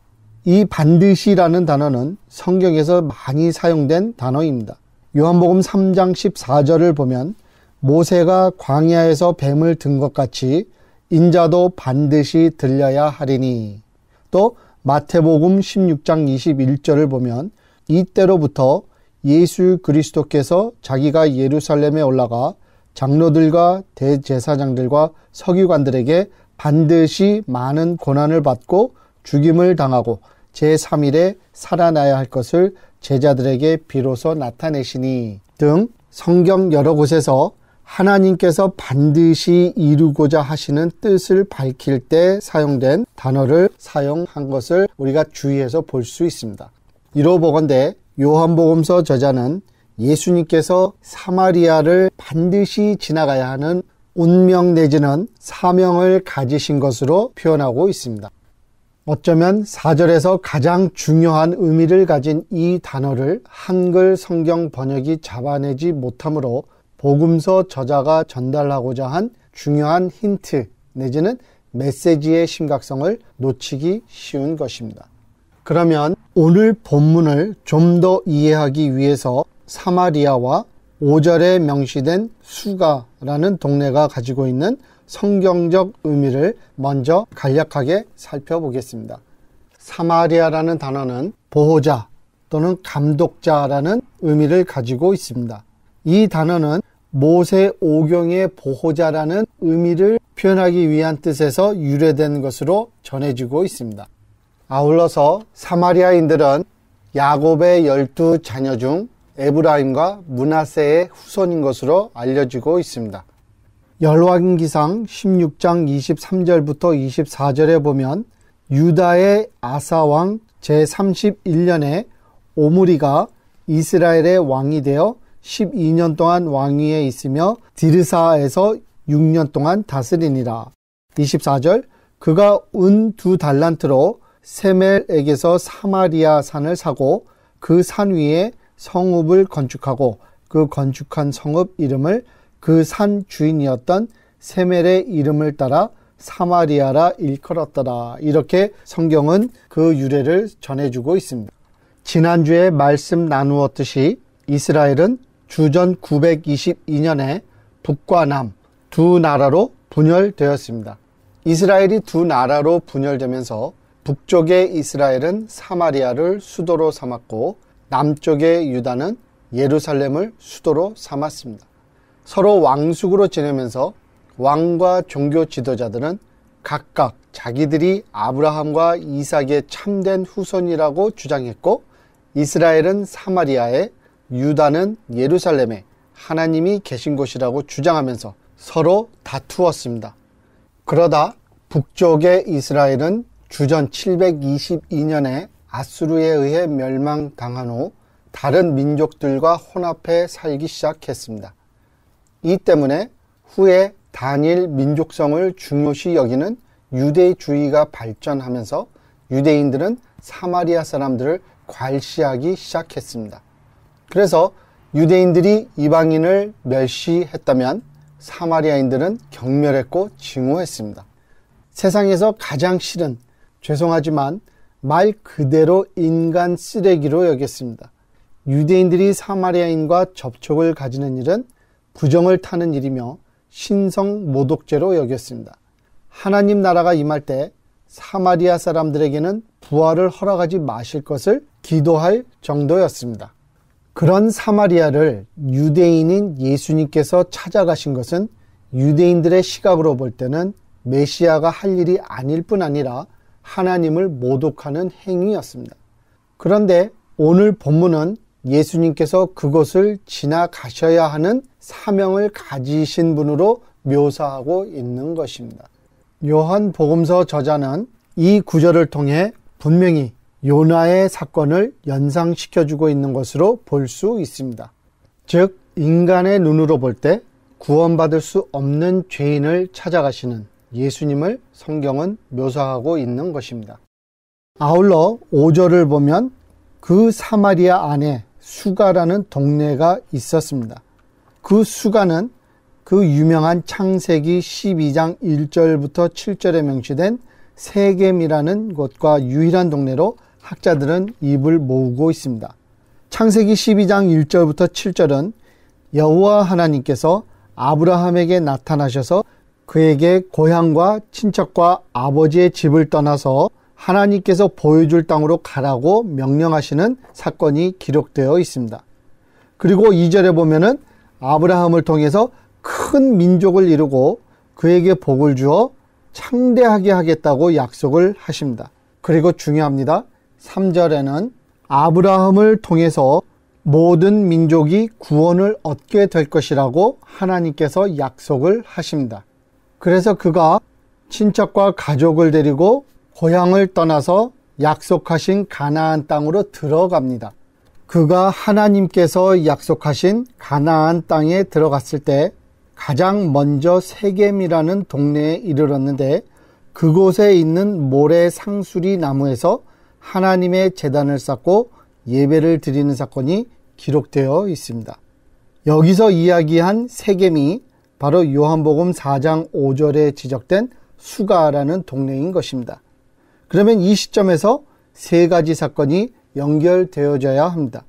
이 반드시라는 단어는 성경에서 많이 사용된 단어입니다. 요한복음 3장 14절을 보면 모세가 광야에서 뱀을 든 것 같이 인자도 반드시 들려야 하리니, 또 마태복음 16장 21절을 보면 이때로부터 예수 그리스도께서 자기가 예루살렘에 올라가 장로들과 대제사장들과 서기관들에게 반드시 많은 고난을 받고 죽임을 당하고 제3일에 살아나야 할 것을 제자들에게 비로소 나타내시니 등 성경 여러 곳에서 하나님께서 반드시 이루고자 하시는 뜻을 밝힐 때 사용된 단어를 사용한 것을 우리가 주의해서 볼 수 있습니다. 이로 보건대 요한복음서 저자는 예수님께서 사마리아를 반드시 지나가야 하는 운명 내지는 사명을 가지신 것으로 표현하고 있습니다. 어쩌면 4절에서 가장 중요한 의미를 가진 이 단어를 한글 성경 번역이 잡아내지 못하므로 복음서 저자가 전달하고자 한 중요한 힌트 내지는 메시지의 심각성을 놓치기 쉬운 것입니다. 그러면 오늘 본문을 좀 더 이해하기 위해서 사마리아와 5절에 명시된 수가라는 동네가 가지고 있는 성경적 의미를 먼저 간략하게 살펴보겠습니다. 사마리아라는 단어는 보호자 또는 감독자라는 의미를 가지고 있습니다. 이 단어는 모세 오경의 보호자라는 의미를 표현하기 위한 뜻에서 유래된 것으로 전해지고 있습니다. 아울러서 사마리아인들은 야곱의 12자녀 중 에브라임과 므낫세의 후손인 것으로 알려지고 있습니다. 열왕기상 16장 23절부터 24절에 보면 유다의 아사왕 제31년에 오므리가 이스라엘의 왕이 되어 12년 동안 왕위에 있으며 디르사에서 6년 동안 다스리니라. 24절 그가 은 2달란트로 세멜에게서 사마리아 산을 사고 그 산 위에 성읍을 건축하고 그 건축한 성읍 이름을 그 산 주인이었던 세멜의 이름을 따라 사마리아라 일컬었더라. 이렇게 성경은 그 유래를 전해주고 있습니다. 지난주에 말씀 나누었듯이 이스라엘은 주전 922년에 북과 남 두 나라로 분열되었습니다. 이스라엘이 두 나라로 분열되면서 북쪽의 이스라엘은 사마리아를 수도로 삼았고 남쪽의 유다는 예루살렘을 수도로 삼았습니다. 서로 왕숙으로 지내면서 왕과 종교 지도자들은 각각 자기들이 아브라함과 이삭의 참된 후손이라고 주장했고, 이스라엘은 사마리아에, 유다는 예루살렘에 하나님이 계신 곳이라고 주장하면서 서로 다투었습니다. 그러다 북쪽의 이스라엘은 주전 722년에 아수르에 의해 멸망당한 후 다른 민족들과 혼합해 살기 시작했습니다. 이 때문에 후에 단일 민족성을 중요시 여기는 유대주의가 발전하면서 유대인들은 사마리아 사람들을 괄시하기 시작했습니다. 그래서 유대인들이 이방인을 멸시했다면 사마리아인들은 경멸했고 증오했습니다. 세상에서 가장 싫은, 죄송하지만 말 그대로 인간 쓰레기로 여겼습니다. 유대인들이 사마리아인과 접촉을 가지는 일은 부정을 타는 일이며 신성 모독죄로 여겼습니다. 하나님 나라가 임할 때 사마리아 사람들에게는 부활을 허락하지 마실 것을 기도할 정도였습니다. 그런 사마리아를 유대인인 예수님께서 찾아가신 것은 유대인들의 시각으로 볼 때는 메시아가 할 일이 아닐 뿐 아니라 하나님을 모독하는 행위였습니다. 그런데 오늘 본문은 예수님께서 그곳을 지나가셔야 하는 사명을 가지신 분으로 묘사하고 있는 것입니다. 요한복음서 저자는 이 구절을 통해 분명히 요나의 사건을 연상시켜주고 있는 것으로 볼 수 있습니다. 즉, 인간의 눈으로 볼 때 구원받을 수 없는 죄인을 찾아가시는 예수님을 성경은 묘사하고 있는 것입니다. 아울러 5절을 보면 그 사마리아 안에 수가라는 동네가 있었습니다. 그 수가는 그 유명한 창세기 12장 1절부터 7절에 명시된 세겜이라는 곳과 유일한 동네로 학자들은 입을 모으고 있습니다. 창세기 12장 1절부터 7절은 여호와 하나님께서 아브라함에게 나타나셔서 그에게 고향과 친척과 아버지의 집을 떠나서 하나님께서 보여줄 땅으로 가라고 명령하시는 사건이 기록되어 있습니다. 그리고 2절에 보면은 아브라함을 통해서 큰 민족을 이루고 그에게 복을 주어 창대하게 하겠다고 약속을 하십니다. 그리고 중요합니다. 3절에는 아브라함을 통해서 모든 민족이 구원을 얻게 될 것이라고 하나님께서 약속을 하십니다. 그래서 그가 친척과 가족을 데리고 고향을 떠나서 약속하신 가나안 땅으로 들어갑니다. 그가 하나님께서 약속하신 가나안 땅에 들어갔을 때 가장 먼저 세겜이라는 동네에 이르렀는데 그곳에 있는 모래 상수리 나무에서 하나님의 제단을 쌓고 예배를 드리는 사건이 기록되어 있습니다. 여기서 이야기한 세겜이 바로 요한복음 4장 5절에 지적된 수가라는 동네인 것입니다. 그러면 이 시점에서 세 가지 사건이 연결되어져야 합니다.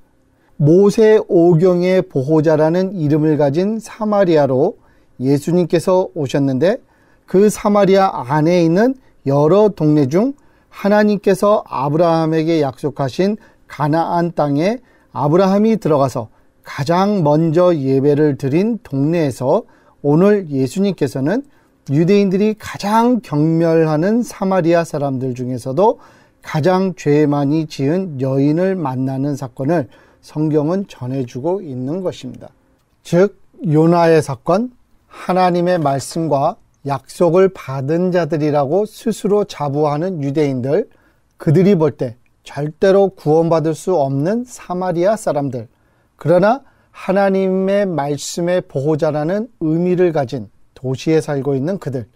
모세 오경의 보호자라는 이름을 가진 사마리아로 예수님께서 오셨는데 그 사마리아 안에 있는 여러 동네 중 하나님께서 아브라함에게 약속하신 가나안 땅에 아브라함이 들어가서 가장 먼저 예배를 드린 동네에서 오늘 예수님께서는 유대인들이 가장 경멸하는 사마리아 사람들 중에서도 가장 죄 많이 지은 여인을 만나는 사건을 성경은 전해주고 있는 것입니다. 즉, 요나의 사건, 하나님의 말씀과 약속을 받은 자들이라고 스스로 자부하는 유대인들, 그들이 볼 때 절대로 구원받을 수 없는 사마리아 사람들, 그러나 하나님의 말씀의 보호자라는 의미를 가진 도시에 살고 있는 그들,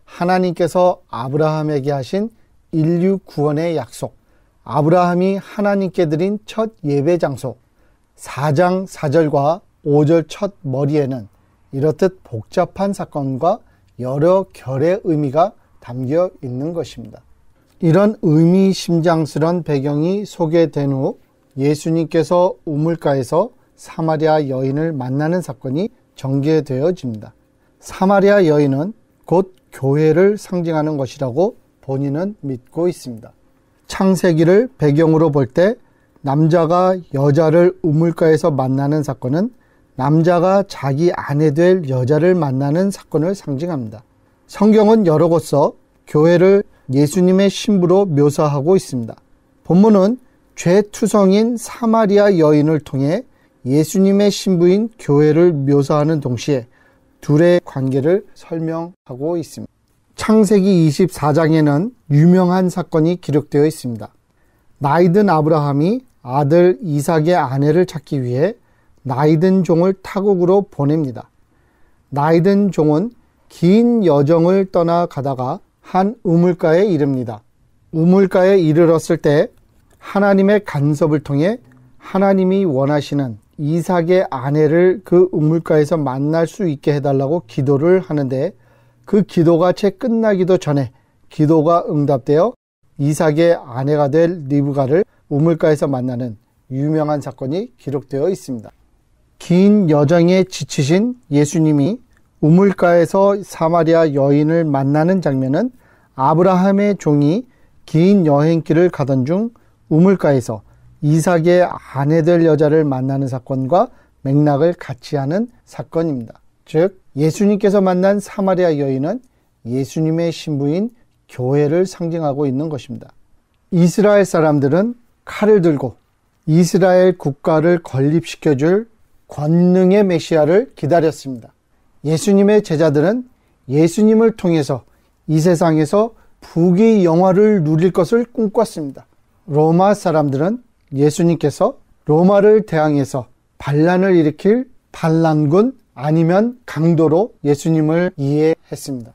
하나님께서 아브라함에게 하신 인류 구원의 약속, 아브라함이 하나님께 드린 첫 예배 장소, 4장 4절과 5절 첫 머리에는 이렇듯 복잡한 사건과 여러 결의 의미가 담겨 있는 것입니다. 이런 의미심장스러운 배경이 소개된 후 예수님께서 우물가에서 사마리아 여인을 만나는 사건이 전개되어집니다. 사마리아 여인은 곧 교회를 상징하는 것이라고 본인은 믿고 있습니다. 창세기를 배경으로 볼 때 남자가 여자를 우물가에서 만나는 사건은 남자가 자기 아내 될 여자를 만나는 사건을 상징합니다. 성경은 여러 곳서 교회를 예수님의 신부로 묘사하고 있습니다. 본문은 죄투성인 사마리아 여인을 통해 예수님의 신부인 교회를 묘사하는 동시에 둘의 관계를 설명하고 있습니다. 창세기 24장에는 유명한 사건이 기록되어 있습니다. 나이든 아브라함이 아들 이삭의 아내를 찾기 위해 나이든 종을 타국으로 보냅니다. 나이든 종은 긴 여정을 떠나가다가 한 우물가에 이릅니다. 우물가에 이르렀을 때 하나님의 간섭을 통해 하나님이 원하시는 이삭의 아내를 그 우물가에서 만날 수 있게 해달라고 기도를 하는데 그 기도가 채 끝나기도 전에 기도가 응답되어 이삭의 아내가 될 리브가를 우물가에서 만나는 유명한 사건이 기록되어 있습니다. 긴 여정에 지치신 예수님이 우물가에서 사마리아 여인을 만나는 장면은 아브라함의 종이 긴 여행길을 가던 중 우물가에서 이삭의 아내 될 여자를 만나는 사건과 맥락을 같이 하는 사건입니다. 즉 예수님께서 만난 사마리아 여인은 예수님의 신부인 교회를 상징하고 있는 것입니다. 이스라엘 사람들은 칼을 들고 이스라엘 국가를 건립시켜줄 권능의 메시아를 기다렸습니다. 예수님의 제자들은 예수님을 통해서 이 세상에서 부귀 영화를 누릴 것을 꿈꿨습니다. 로마 사람들은 예수님께서 로마를 대항해서 반란을 일으킬 반란군 아니면 강도로 예수님을 이해했습니다.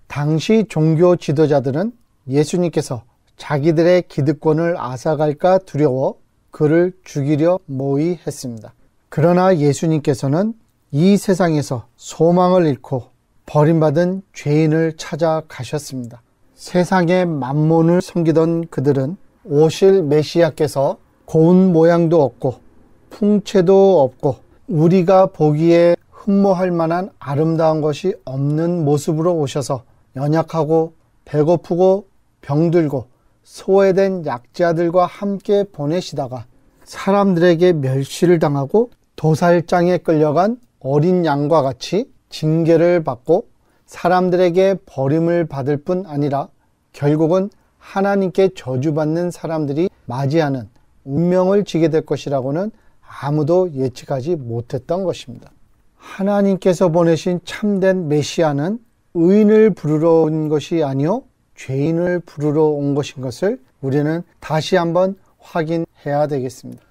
당시 종교 지도자들은 예수님께서 자기들의 기득권을 앗아갈까 두려워 그를 죽이려 모의했습니다. 그러나 예수님께서는 이 세상에서 소망을 잃고 버림받은 죄인을 찾아가셨습니다. 세상의 만몬을 섬기던 그들은 오실 메시아께서 고운 모양도 없고 풍채도 없고 우리가 보기에 흠모할 만한 아름다운 것이 없는 모습으로 오셔서 연약하고 배고프고 병들고 소외된 약자들과 함께 보내시다가 사람들에게 멸시를 당하고 도살장에 끌려간 어린 양과 같이 징계를 받고 사람들에게 버림을 받을 뿐 아니라 결국은 하나님께 저주받는 사람들이 맞이하는 운명을 지게 될 것이라고는 아무도 예측하지 못했던 것입니다. 하나님께서 보내신 참된 메시아는 의인을 부르러 온 것이 아니요 죄인을 부르러 온 것인 것을 우리는 다시 한번 확인해야 되겠습니다.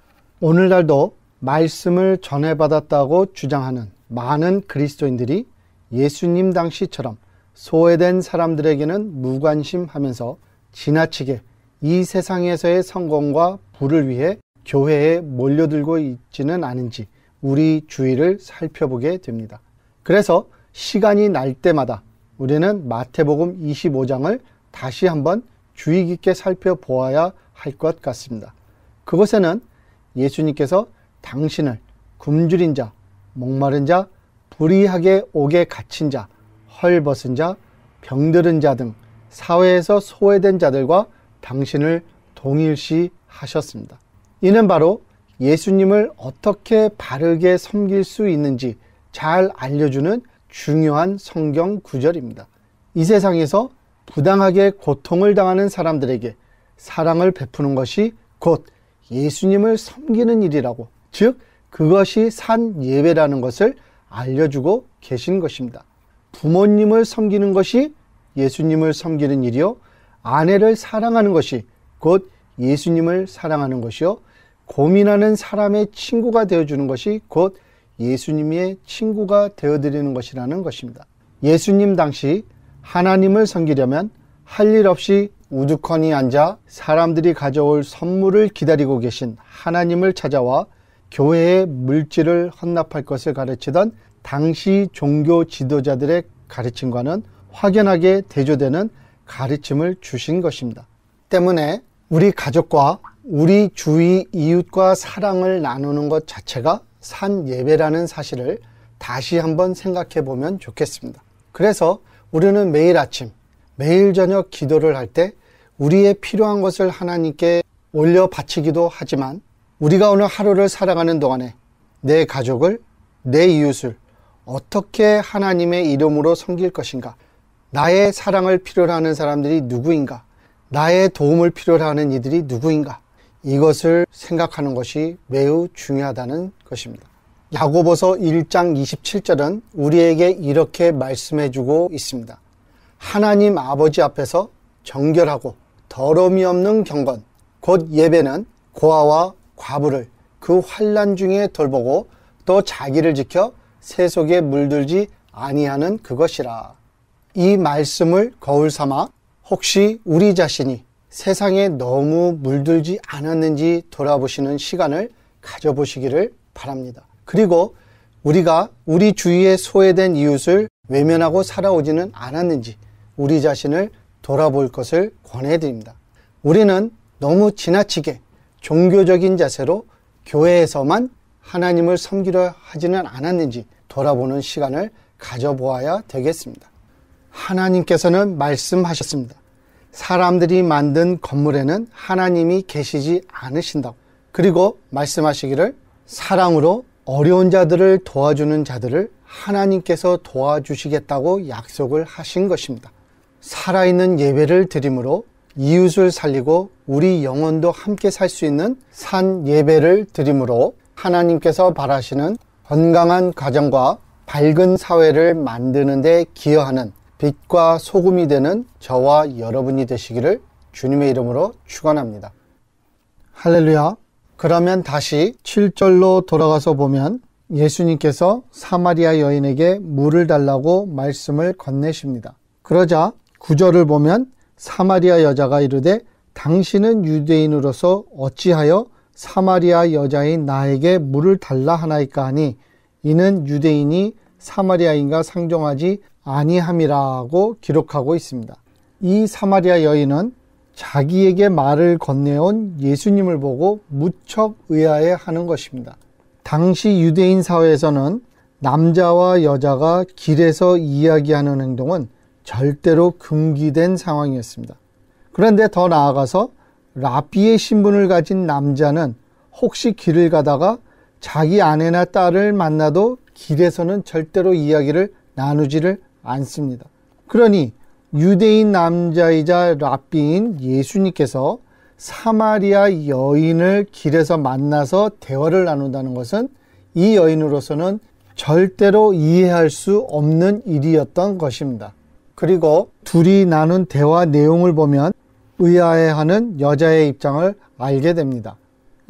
오늘날도 말씀을 전해받았다고 주장하는 많은 그리스도인들이 예수님 당시처럼 소외된 사람들에게는 무관심하면서 지나치게 이 세상에서의 성공과 부를 위해 교회에 몰려들고 있지는 않은지 우리 주위를 살펴보게 됩니다. 그래서 시간이 날 때마다 우리는 마태복음 25장을 다시 한번 주의 깊게 살펴보아야 할 것 같습니다. 그곳에는 예수님께서 당신을 굶주린 자, 목마른 자, 불의하게 옥에 갇힌 자, 헐벗은 자, 병들은 자 등 사회에서 소외된 자들과 당신을 동일시 하셨습니다. 이는 바로 예수님을 어떻게 바르게 섬길 수 있는지 잘 알려주는 중요한 성경 구절입니다. 이 세상에서 부당하게 고통을 당하는 사람들에게 사랑을 베푸는 것이 곧 예수님을 섬기는 일이라고, 즉 그것이 산 예배라는 것을 알려주고 계신 것입니다. 부모님을 섬기는 것이 예수님을 섬기는 일이요, 아내를 사랑하는 것이 곧 예수님을 사랑하는 것이요, 고민하는 사람의 친구가 되어주는 것이 곧 예수님의 친구가 되어드리는 것이라는 것입니다. 예수님 당시 하나님을 섬기려면 할 일 없이 우두커니 앉아 사람들이 가져올 선물을 기다리고 계신 하나님을 찾아와 교회의 물질을 헌납할 것을 가르치던 당시 종교 지도자들의 가르침과는 확연하게 대조되는 가르침을 주신 것입니다. 때문에 우리 가족과 우리 주위 이웃과 사랑을 나누는 것 자체가 산 예배라는 사실을 다시 한번 생각해 보면 좋겠습니다. 그래서 우리는 매일 아침, 매일 저녁 기도를 할 때 우리의 필요한 것을 하나님께 올려 바치기도 하지만 우리가 오늘 하루를 살아가는 동안에 내 가족을, 내 이웃을 어떻게 하나님의 이름으로 섬길 것인가, 나의 사랑을 필요로 하는 사람들이 누구인가? 나의 도움을 필요로 하는 이들이 누구인가? 이것을 생각하는 것이 매우 중요하다는 것입니다. 야고보서 1장 27절은 우리에게 이렇게 말씀해주고 있습니다. 하나님 아버지 앞에서 정결하고 더러움이 없는 경건, 곧 예배는 고아와 과부를 그 환난 중에 돌보고 또 자기를 지켜 세속에 물들지 아니하는 그것이라. 이 말씀을 거울 삼아 혹시 우리 자신이 세상에 너무 물들지 않았는지 돌아보시는 시간을 가져보시기를 바랍니다. 그리고 우리가 우리 주위에 소외된 이웃을 외면하고 살아오지는 않았는지 우리 자신을 돌아볼 것을 권해드립니다. 우리는 너무 지나치게 종교적인 자세로 교회에서만 하나님을 섬기려 하지는 않았는지 돌아보는 시간을 가져보아야 되겠습니다. 하나님께서는 말씀하셨습니다. 사람들이 만든 건물에는 하나님이 계시지 않으신다고. 그리고 말씀하시기를 사랑으로 어려운 자들을 도와주는 자들을 하나님께서 도와주시겠다고 약속을 하신 것입니다. 살아있는 예배를 드림으로 이웃을 살리고 우리 영혼도 함께 살 수 있는 산 예배를 드림으로 하나님께서 바라시는 건강한 가정과 밝은 사회를 만드는 데 기여하는 빛과 소금이 되는 저와 여러분이 되시기를 주님의 이름으로 축원합니다. 할렐루야. 그러면 다시 7절로 돌아가서 보면 예수님께서 사마리아 여인에게 물을 달라고 말씀을 건네십니다. 그러자 9절을 보면 사마리아 여자가 이르되 당신은 유대인으로서 어찌하여 사마리아 여자인 나에게 물을 달라 하나이까 하니 이는 유대인이 사마리아인과 상종하지 아니함이라고 기록하고 있습니다. 이 사마리아 여인은 자기에게 말을 건네온 예수님을 보고 무척 의아해하는 것입니다. 당시 유대인 사회에서는 남자와 여자가 길에서 이야기하는 행동은 절대로 금기된 상황이었습니다. 그런데 더 나아가서 랍비의 신분을 가진 남자는 혹시 길을 가다가 자기 아내나 딸을 만나도 길에서는 절대로 이야기를 나누지를 않습니다. 그러니 유대인 남자이자 랍비인 예수님께서 사마리아 여인을 길에서 만나서 대화를 나눈다는 것은 이 여인으로서는 절대로 이해할 수 없는 일이었던 것입니다. 그리고 둘이 나눈 대화 내용을 보면 의아해하는 여자의 입장을 알게 됩니다.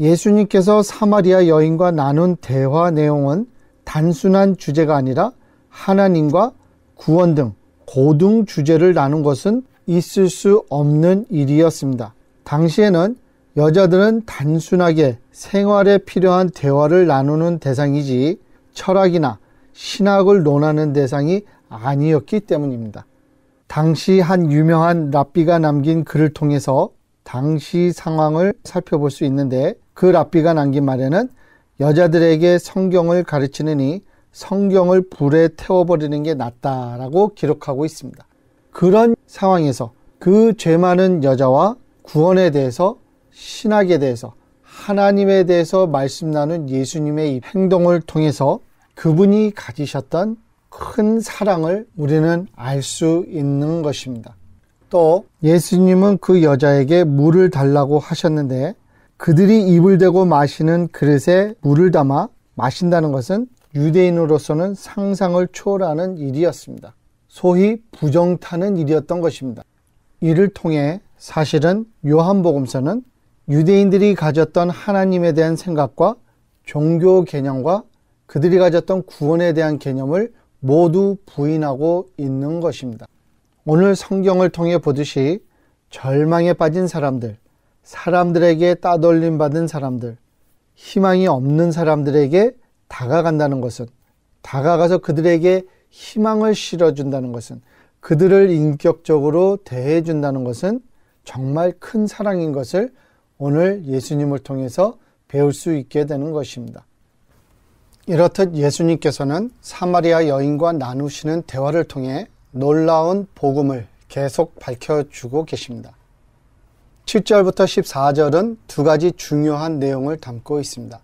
예수님께서 사마리아 여인과 나눈 대화 내용은 단순한 주제가 아니라 하나님과 구원 등 고등 주제를 나눈 것은 있을 수 없는 일이었습니다. 당시에는 여자들은 단순하게 생활에 필요한 대화를 나누는 대상이지 철학이나 신학을 논하는 대상이 아니었기 때문입니다. 당시 한 유명한 랍비가 남긴 글을 통해서 당시 상황을 살펴볼 수 있는데 그 랍비가 남긴 말에는 여자들에게 성경을 가르치느니 성경을 불에 태워버리는 게 낫다라고 기록하고 있습니다. 그런 상황에서 그 죄 많은 여자와 구원에 대해서 신학에 대해서 하나님에 대해서 말씀 나눈 예수님의 이 행동을 통해서 그분이 가지셨던 큰 사랑을 우리는 알 수 있는 것입니다. 또 예수님은 그 여자에게 물을 달라고 하셨는데 그들이 입을 대고 마시는 그릇에 물을 담아 마신다는 것은 유대인으로서는 상상을 초월하는 일이었습니다. 소위 부정타는 일이었던 것입니다. 이를 통해 사실은 요한복음서는 유대인들이 가졌던 하나님에 대한 생각과 종교 개념과 그들이 가졌던 구원에 대한 개념을 모두 부인하고 있는 것입니다. 오늘 성경을 통해 보듯이 절망에 빠진 사람들, 사람들에게 따돌림 받은 사람들, 희망이 없는 사람들에게 다가간다는 것은, 다가가서 그들에게 희망을 실어준다는 것은, 그들을 인격적으로 대해준다는 것은 정말 큰 사랑인 것을 오늘 예수님을 통해서 배울 수 있게 되는 것입니다. 이렇듯 예수님께서는 사마리아 여인과 나누시는 대화를 통해 놀라운 복음을 계속 밝혀주고 계십니다. 7절부터 14절은 두 가지 중요한 내용을 담고 있습니다.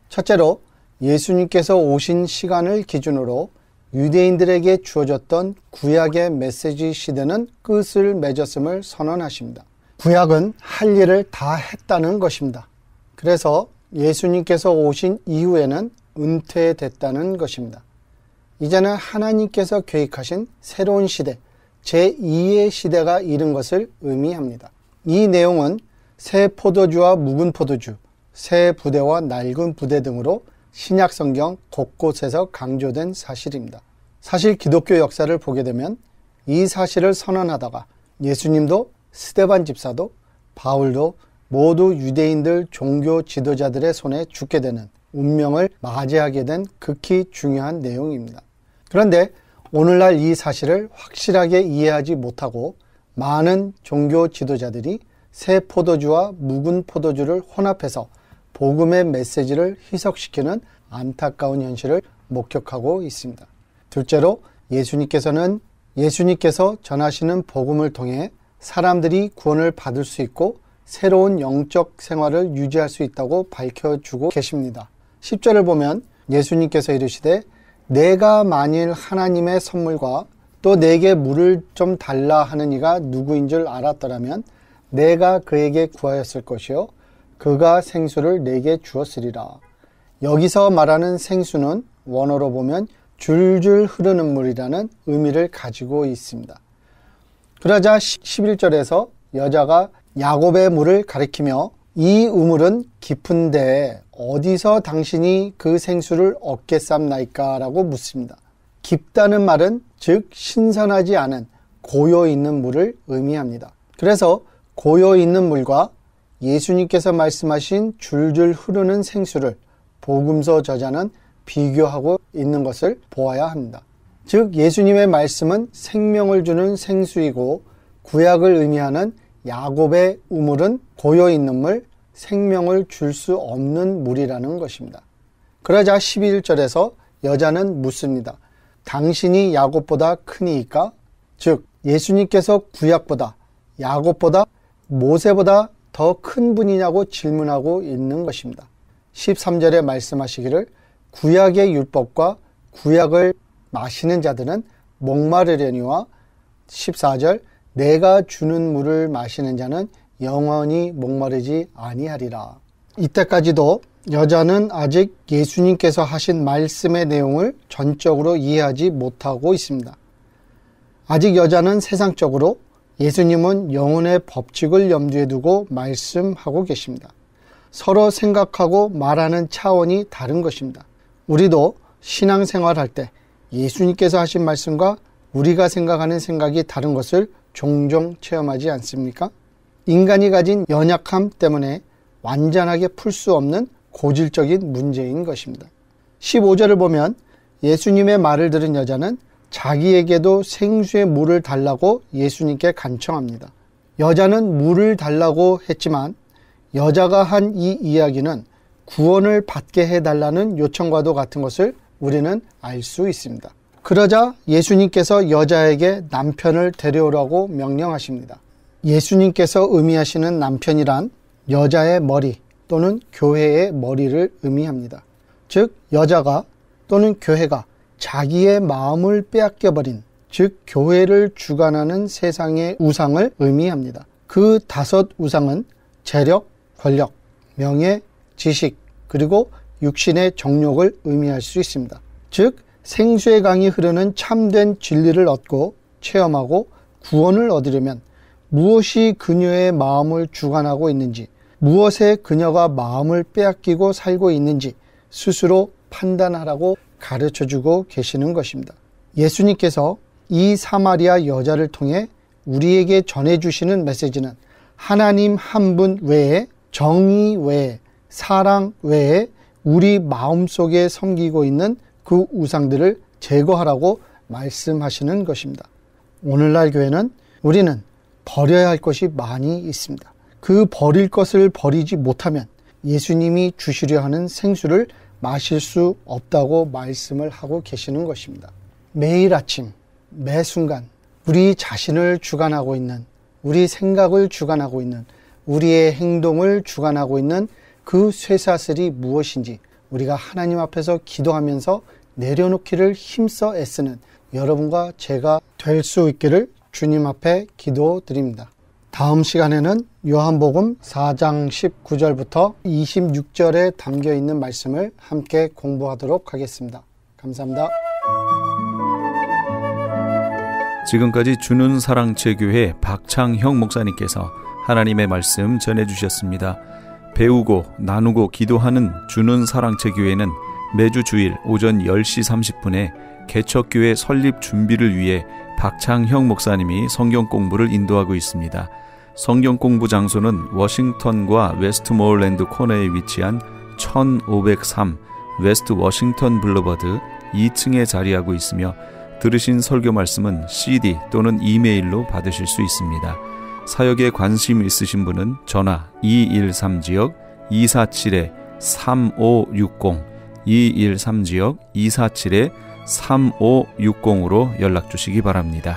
첫째로 예수님께서 오신 시간을 기준으로 유대인들에게 주어졌던 구약의 메시지 시대는 끝을 맺었음을 선언하십니다. 구약은 할 일을 다 했다는 것입니다. 그래서 예수님께서 오신 이후에는 은퇴됐다는 것입니다. 이제는 하나님께서 계획하신 새로운 시대, 제2의 시대가 이른 것을 의미합니다. 이 내용은 새 포도주와 묵은 포도주, 새 부대와 낡은 부대 등으로 신약 성경 곳곳에서 강조된 사실입니다. 사실 기독교 역사를 보게 되면 이 사실을 선언하다가 예수님도 스데반 집사도 바울도 모두 유대인들 종교 지도자들의 손에 죽게 되는 운명을 맞이하게 된 극히 중요한 내용입니다. 그런데 오늘날 이 사실을 확실하게 이해하지 못하고 많은 종교 지도자들이 새 포도주와 묵은 포도주를 혼합해서 복음의 메시지를 희석시키는 안타까운 현실을 목격하고 있습니다. 둘째로 예수님께서 전하시는 복음을 통해 사람들이 구원을 받을 수 있고 새로운 영적 생활을 유지할 수 있다고 밝혀주고 계십니다. 10절을 보면 예수님께서 이르시되 내가 만일 하나님의 선물과 또 내게 물을 좀 달라 하는 이가 누구인 줄 알았더라면 내가 그에게 구하였을 것이요 그가 생수를 내게 주었으리라. 여기서 말하는 생수는 원어로 보면 줄줄 흐르는 물이라는 의미를 가지고 있습니다. 그러자 11절에서 여자가 야곱의 물을 가리키며 이 우물은 깊은데 어디서 당신이 그 생수를 얻겠삼나이까? 라고 묻습니다. 깊다는 말은 즉 신선하지 않은 고요 있는 물을 의미합니다. 그래서 고요 있는 물과 예수님께서 말씀하신 줄줄 흐르는 생수를 복음서 저자는 비교하고 있는 것을 보아야 합니다. 즉 예수님의 말씀은 생명을 주는 생수이고 구약을 의미하는 야곱의 우물은 고요 있는 물, 생명을 줄 수 없는 물이라는 것입니다. 그러자 11절에서 여자는 묻습니다. 당신이 야곱보다 크니이까? 즉 예수님께서 구약보다 야곱보다 모세보다 더 큰 분이냐고 질문하고 있는 것입니다. 13절에 말씀하시기를 구약의 율법과 구약을 마시는 자들은 목마르려니와 14절 내가 주는 물을 마시는 자는 영원히 목마르지 아니하리라. 이때까지도 여자는 아직 예수님께서 하신 말씀의 내용을 전적으로 이해하지 못하고 있습니다. 아직 여자는 세상적으로, 예수님은 영혼의 법칙을 염두에 두고 말씀하고 계십니다. 서로 생각하고 말하는 차원이 다른 것입니다. 우리도 신앙생활할 때 예수님께서 하신 말씀과 우리가 생각하는 생각이 다른 것을 종종 체험하지 않습니까? 인간이 가진 연약함 때문에 완전하게 풀 수 없는 고질적인 문제인 것입니다. 15절을 보면 예수님의 말을 들은 여자는 자기에게도 생수의 물을 달라고 예수님께 간청합니다. 여자는 물을 달라고 했지만 여자가 한 이 이야기는 구원을 받게 해달라는 요청과도 같은 것을 우리는 알 수 있습니다. 그러자 예수님께서 여자에게 남편을 데려오라고 명령하십니다. 예수님께서 의미하시는 남편이란 여자의 머리 또는 교회의 머리를 의미합니다. 즉 여자가 또는 교회가 자기의 마음을 빼앗겨버린, 즉 교회를 주관하는 세상의 우상을 의미합니다. 그 5 우상은 재력, 권력, 명예, 지식, 그리고 육신의 정욕을 의미할 수 있습니다. 즉 생수의 강이 흐르는 참된 진리를 얻고 체험하고 구원을 얻으려면 무엇이 그녀의 마음을 주관하고 있는지, 무엇에 그녀가 마음을 빼앗기고 살고 있는지 스스로 판단하라고 가르쳐주고 계시는 것입니다. 예수님께서 이 사마리아 여자를 통해 우리에게 전해주시는 메시지는 하나님 한 분 외에, 정의 외에, 사랑 외에 우리 마음속에 섬기고 있는 그 우상들을 제거하라고 말씀하시는 것입니다. 오늘날 교회는 우리는 버려야 할 것이 많이 있습니다. 그 버릴 것을 버리지 못하면 예수님이 주시려 하는 생수를 마실 수 없다고 말씀을 하고 계시는 것입니다. 매일 아침, 매 순간 우리 자신을 주관하고 있는, 우리 생각을 주관하고 있는, 우리의 행동을 주관하고 있는 그 쇠사슬이 무엇인지 우리가 하나님 앞에서 기도하면서 내려놓기를 힘써 애쓰는 여러분과 제가 될 수 있기를 주님 앞에 기도드립니다. 다음 시간에는 요한복음 4장 19절부터 26절에 담겨있는 말씀을 함께 공부하도록 하겠습니다. 감사합니다. 지금까지 주는 사랑체 교회 박창형 목사님께서 하나님의 말씀 전해주셨습니다. 배우고 나누고 기도하는 주는 사랑체 교회는 매주 주일 오전 10시 30분에 개척교회 설립 준비를 위해 박창형 목사님이 성경 공부를 인도하고 있습니다. 성경 공부 장소는 워싱턴과 웨스트모어랜드 코너에 위치한 1503 웨스트 워싱턴 블루버드 2층에 자리하고 있으며 들으신 설교 말씀은 CD 또는 이메일로 받으실 수 있습니다. 사역에 관심 있으신 분은 전화 213지역 247-3560 213지역 247-3560으로 연락 주시기 바랍니다.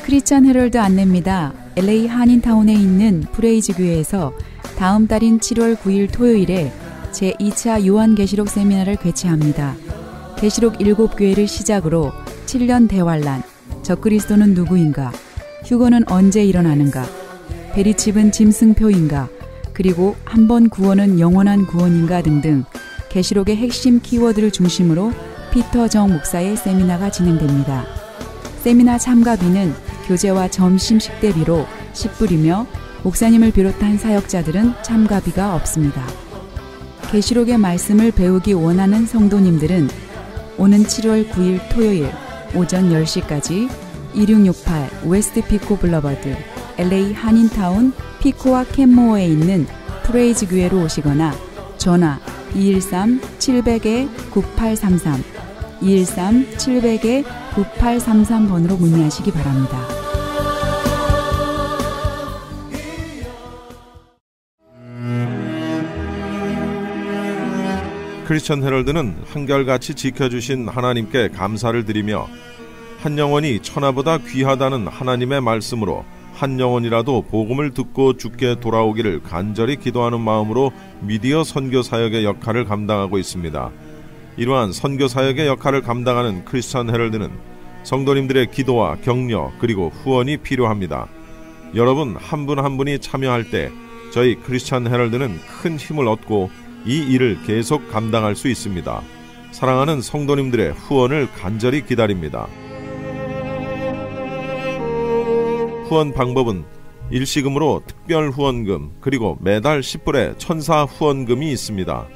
크리스찬 헤럴드 안내입니다. LA 한인타운에 있는 프레이즈 교회에서 다음 달인 7월 9일 토요일에 제2차 요한계시록 세미나를 개최합니다. 계시록 7교회를 시작으로 7년 대환란, 적그리스도는 누구인가, 휴거는 언제 일어나는가, 베리칩은 짐승표인가, 그리고 한 번 구원은 영원한 구원인가 등등 계시록의 핵심 키워드를 중심으로 피터 정 목사의 세미나가 진행됩니다. 세미나 참가비는 교재와 점심 식대비로 10불이며 목사님을 비롯한 사역자들은 참가비가 없습니다. 계시록의 말씀을 배우기 원하는 성도님들은 오는 7월 9일 토요일 오전 10시까지 2668 웨스트 피코 블러버드 LA 한인타운 피코와 캔모어에 있는 프레이즈 교회로 오시거나 전화 213-700-9833 213-700-9833번으로 문의하시기 바랍니다. 크리스천 헤럴드는 한결같이 지켜주신 하나님께 감사를 드리며 한 영혼이 천하보다 귀하다는 하나님의 말씀으로 한 영혼이라도 복음을 듣고 주께 돌아오기를 간절히 기도하는 마음으로 미디어 선교 사역의 역할을 감당하고 있습니다. 이러한 선교 사역의 역할을 감당하는 크리스천 헤럴드는 성도님들의 기도와 격려 그리고 후원이 필요합니다. 여러분 한 분 한 분이 참여할 때 저희 크리스천 헤럴드는 큰 힘을 얻고 이 일을 계속 감당할 수 있습니다. 사랑하는 성도님들의 후원을 간절히 기다립니다. 후원 방법은 일시금으로 특별 후원금 그리고 매달 10불의 천사 후원금이 있습니다.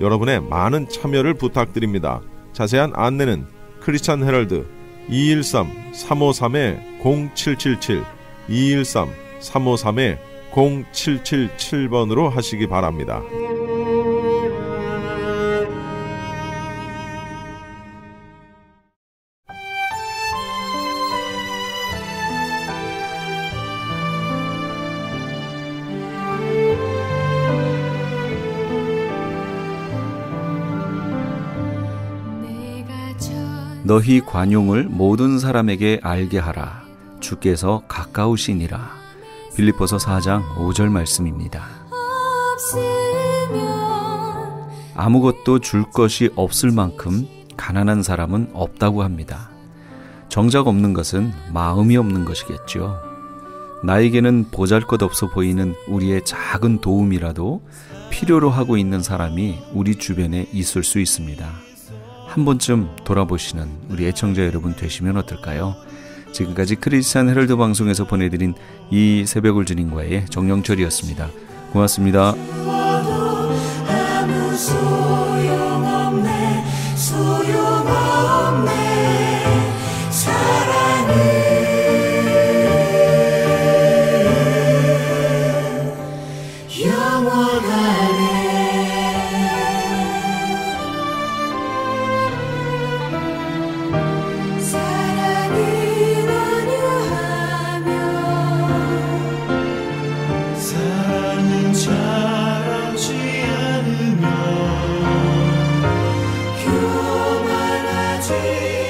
여러분의 많은 참여를 부탁드립니다. 자세한 안내는 크리스천 헤럴드 213-353-0777 213-353-0777번으로 하시기 바랍니다. 너희 관용을 모든 사람에게 알게 하라. 주께서 가까우시니라. 빌립보서 4장 5절 말씀입니다. 아무것도 줄 것이 없을 만큼 가난한 사람은 없다고 합니다. 정작 없는 것은 마음이 없는 것이겠죠. 나에게는 보잘것없어 보이는 우리의 작은 도움이라도 필요로 하고 있는 사람이 우리 주변에 있을 수 있습니다. 한 번쯤 돌아보시는 우리 애청자 여러분 되시면 어떨까요? 지금까지 크리스찬 헤럴드 방송에서 보내드린 이 새벽을 주님과의 정영철이었습니다. 고맙습니다. 교만하지